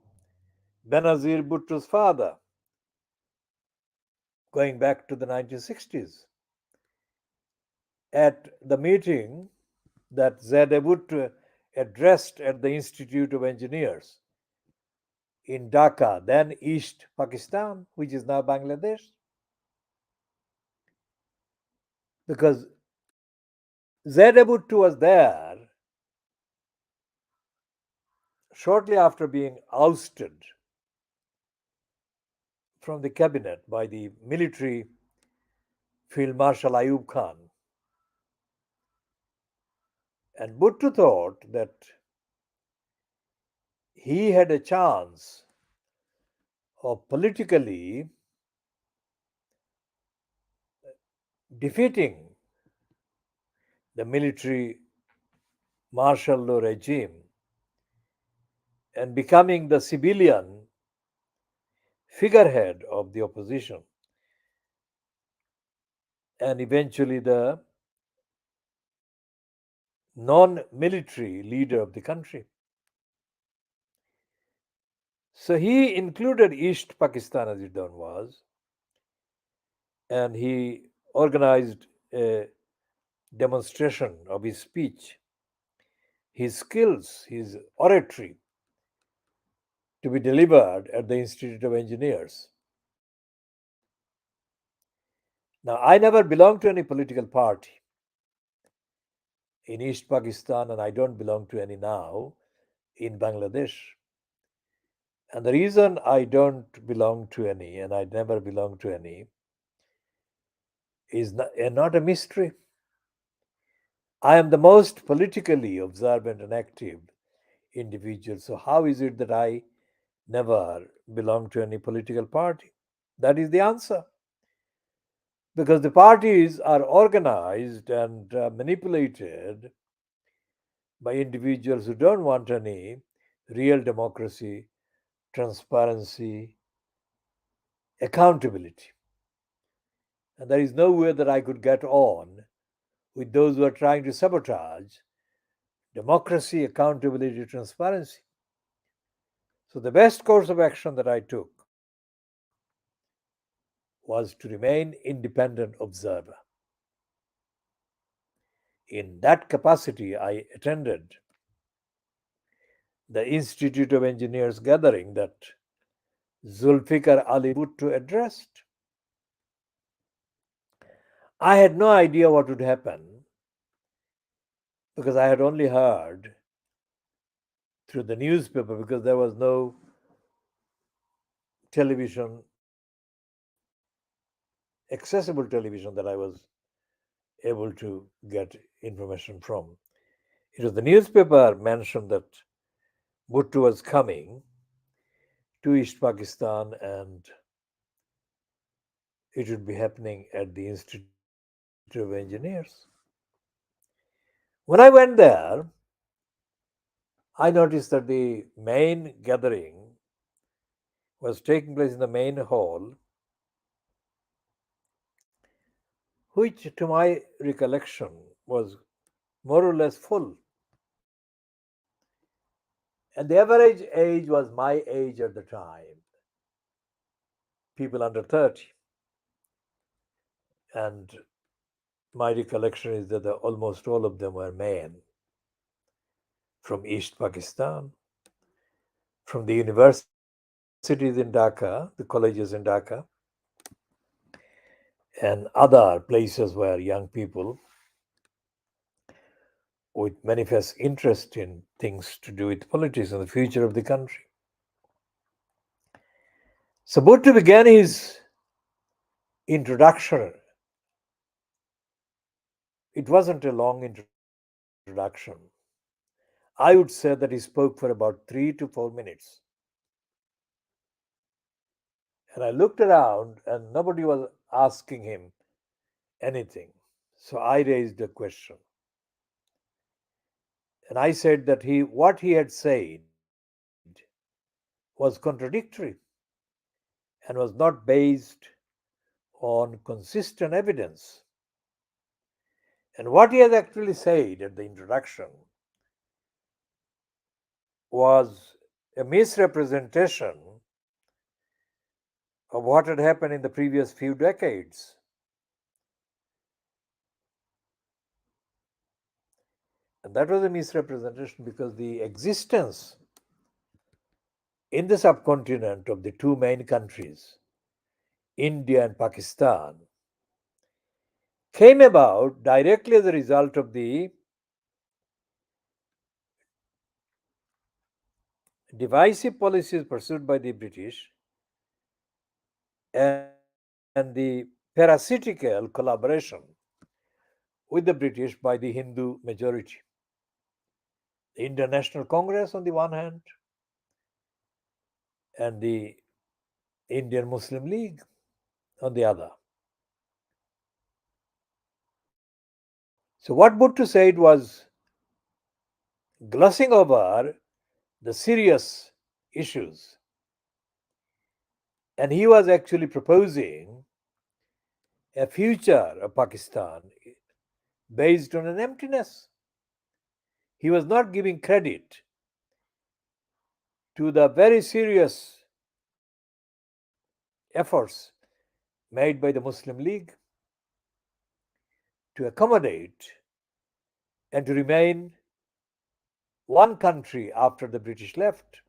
Benazir Bhutto's father, going back to the 1960s. At the meeting that Zade Bhutto addressed at the Institute of Engineers in Dhaka, then East Pakistan, which is now Bangladesh. Because Zade Bhutto was there shortly after being ousted from the cabinet by the military Field Marshal Ayub Khan. And Bhutto thought that he had a chance of politically defeating the military martial law regime and becoming the civilian figurehead of the opposition and eventually the non military leader of the country. So he included East Pakistan as it then was, and he organized a demonstration of his speech, his skills, his oratory to be delivered at the Institute of Engineers. Now, I never belonged to any political party in East Pakistan, and I don't belong to any now in Bangladesh. And the reason I don't belong to any, and I never belong to any, is not a mystery. I am the most politically observant and active individual. So, how is it that I never belong to any political party? That is the answer. Because the parties are organized and manipulated by individuals who don't want any real democracy, transparency, accountability. And there is no way that I could get on with those who are trying to sabotage democracy, accountability, transparency. So the best course of action that I took was to remain independent observer. In that capacity, I attended the Institute of Engineers gathering that Zulfikar Ali Bhutto addressed. I had no idea what would happen because I had only heard through the newspaper because there was no television, accessible television that I was able to get information from. It was the newspaper mentioned that Bhutto was coming to East Pakistan and it would be happening at the Institute of Engineers. When I went there, I noticed that the main gathering was taking place in the main hall, which, to my recollection, was more or less full. And the average age was my age at the time, people under 30. And my recollection is that almost all of them were men from East Pakistan, from the universities in Dhaka, the colleges in Dhaka, and other places where young people with manifest interest in things to do with politics and the future of the country. So Bhutto began his introduction. It wasn't a long introduction. I would say that he spoke for about 3 to 4 minutes. And I looked around and nobody was asking him anything. So I raised a question. And I said that what he had said was contradictory and was not based on consistent evidence. And what he had actually said at the introduction was a misrepresentation of what had happened in the previous few decades. And that was a misrepresentation because the existence in the subcontinent of the two main countries, India and Pakistan, came about directly as a result of the divisive policies pursued by the British and the parasitical collaboration with the British by the Hindu majority. The International Congress on the one hand, and the Indian Muslim League on the other. So, what Bhutto said was glossing over the serious issues, and he was actually proposing a future of Pakistan based on an emptiness. He was not giving credit to the very serious efforts made by the Muslim League to accommodate and to remain one country after the British left.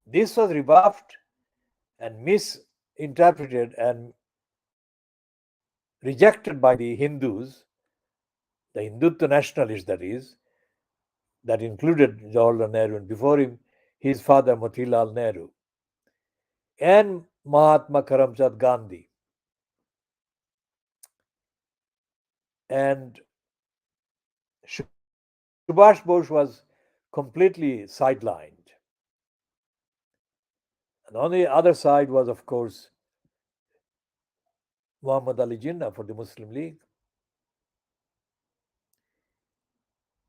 This was rebuffed and misinterpreted and rejected by the Hindus, the Hindutva nationalists, that included Jawaharlal Nehru, and before him, his father Motilal Nehru, and Mahatma Karamchand Gandhi. And Subhash Bose was completely sidelined. And on the other side was, of course, Muhammad Ali Jinnah for the Muslim League.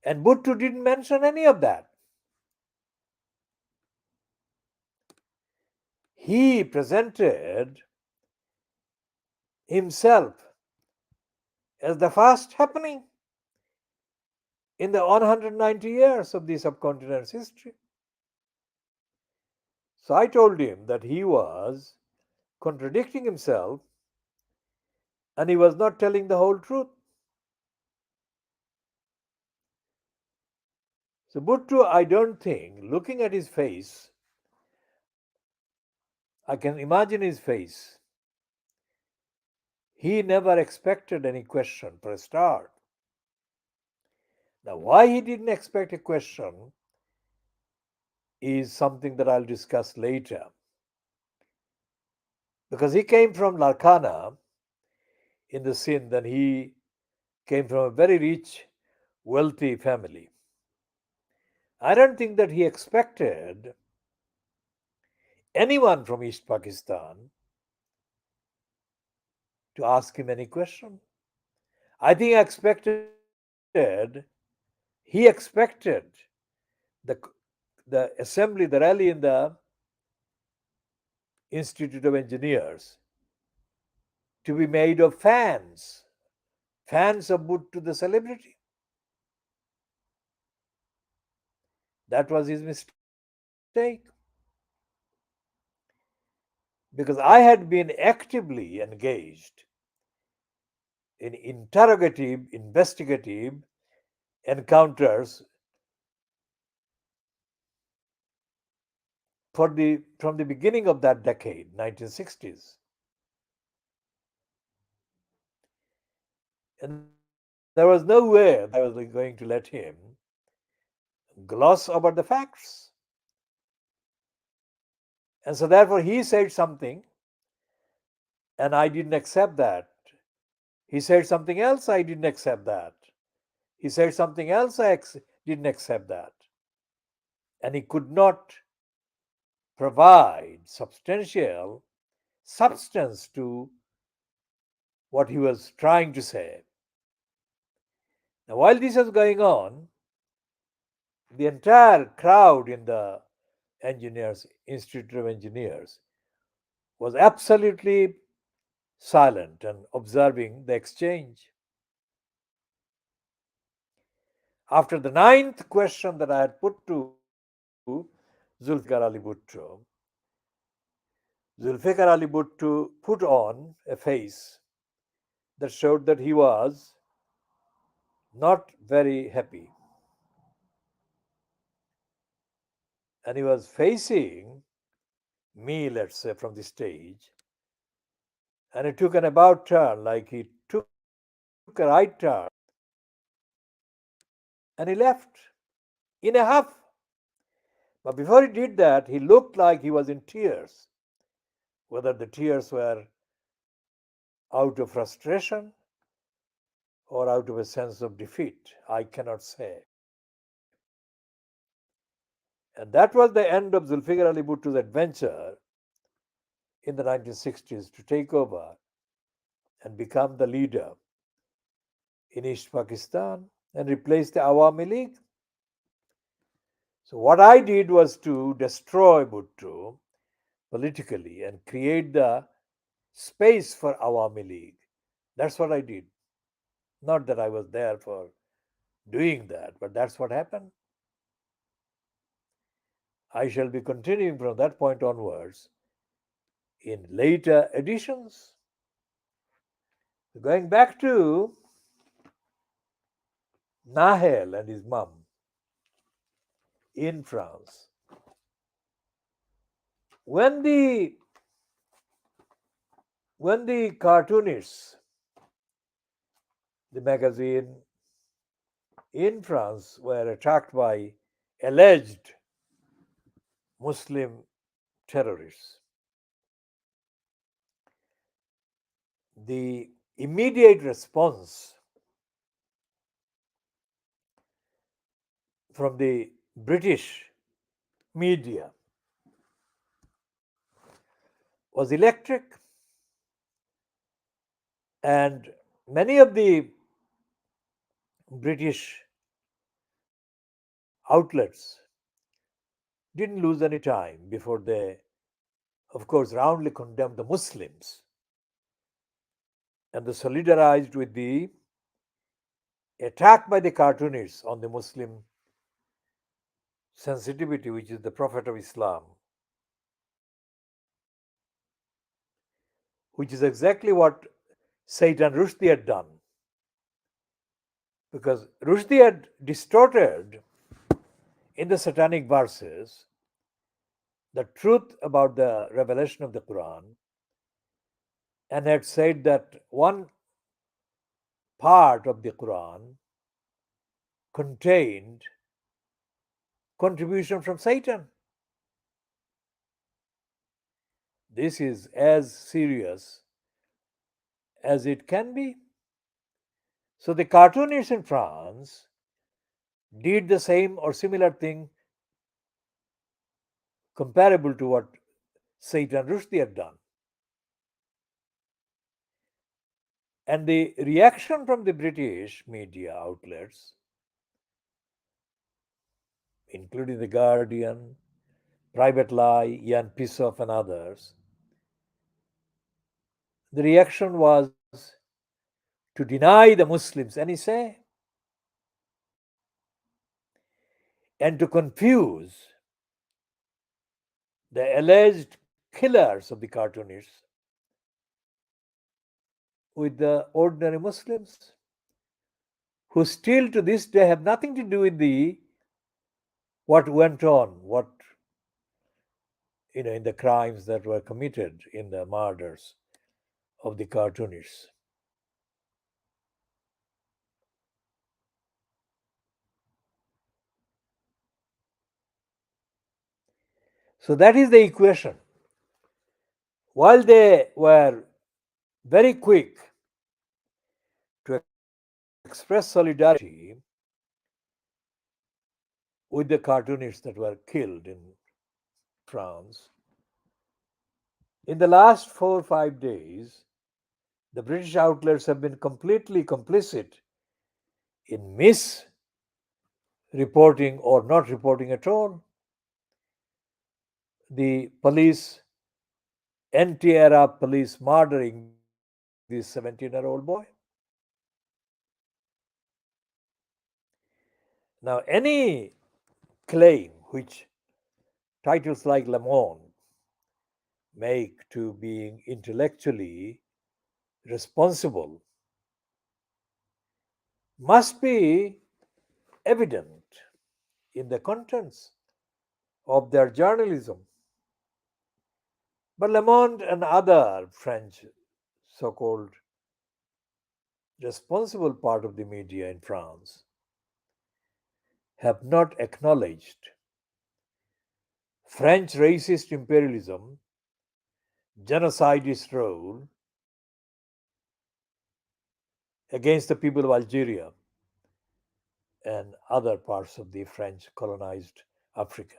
And Bhutto didn't mention any of that. He presented himself as the first happening in the 190 years of the subcontinent's history. So I told him that he was contradicting himself and he was not telling the whole truth. So Bhutto, I don't think, looking at his face, I can imagine his face. He never expected any question for a start. Now, why he didn't expect a question is something that I'll discuss later. Because he came from Larkana in the Sindh and he came from a very rich, wealthy family. I don't think that he expected anyone from East Pakistan to ask him any question. I think he expected the, the assembly, the rally in the Institute of Engineers to be made of fans of Bhutto the celebrity. That was his mistake. Because I had been actively engaged in interrogative, investigative encounters from the beginning of that decade, 1960s. And there was no way that I was going to let him gloss over the facts. And so therefore he said something and I didn't accept that. He said something else, I didn't accept that. He said something else, didn't accept that. And he could not provide substantial substance to what he was trying to say. Now, while this was going on, the entire crowd in the Institute of Engineers was absolutely silent and observing the exchange. After the ninth question that I had put to Zulfikar Ali Bhutto, Zulfikar Ali Bhutto put on a face that showed that he was not very happy. And he was facing me, let's say, from the stage. And he took an about turn, like he took a right turn, and he left in a huff. But before he did that, he looked like he was in tears. Whether the tears were out of frustration or out of a sense of defeat, I cannot say. And that was the end of Zulfikar Ali Bhutto's adventure in the 1960s to take over and become the leader in East Pakistan and replace the Awami League. So, what I did was to destroy Bhutto politically and create the space for Awami League. That's what I did. Not that I was there for doing that, but that's what happened. I shall be continuing from that point onwards in later editions. Going back to Nahel and his mum in France. When the cartoonists, the magazine in France, were attacked by alleged Muslim terrorists, the immediate response from the British media was electric, and many of the British outlets didn't lose any time before they, of course, roundly condemned the Muslims and they solidarized with the attack by the cartoonists on the Muslim sensitivity, which is the Prophet of Islam, which is exactly what Satan Rushdie had done. Because Rushdie had distorted in the satanic verses the truth about the revelation of the Quran and had said that one part of the Quran contained contribution from Satan. This is as serious as it can be. So the cartoonists in France did the same or similar thing comparable to what Satan Rushdie had done. And the reaction from the British media outlets, including The Guardian, Private Lie, Jan Pissoff, and others, the reaction was to deny the Muslims any say and to confuse the alleged killers of the cartoonists with the ordinary Muslims who still to this day have nothing to do with the what went on, what in the crimes that were committed in the murders of the cartoonists. So that is the equation. While they were very quick to express solidarity with the cartoonists that were killed in France, in the last 4 or 5 days, the British outlets have been completely complicit in misreporting or not reporting at all the police, anti-Arab police murdering this 17-year-old boy. Now, any claim which titles like Le Monde make to being intellectually responsible must be evident in the contents of their journalism. But Le Monde and other French so called responsible part of the media in France have not acknowledged French racist imperialism, genocidist role against the people of Algeria and other parts of the French colonized Africa.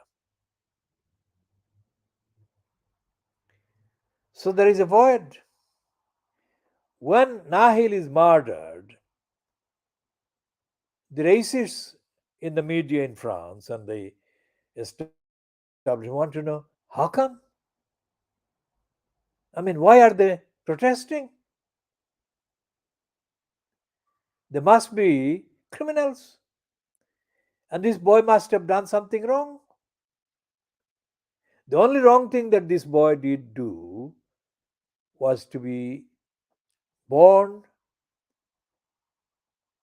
So there is a void. When Nahel is murdered, the racists in the media in France and the establishment want to know how come? I mean, why are they protesting? They must be criminals. And this boy must have done something wrong. The only wrong thing that this boy did do was to be born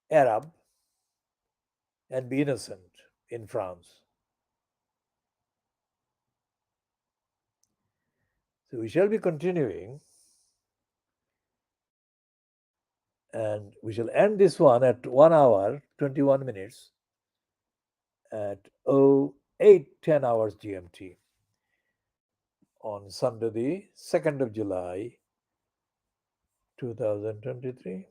Arab and be innocent in France. So we shall be continuing, and we shall end this one at 1 hour 21 minutes at 08:10 hours GMT on Sunday, the 2nd of July 2023.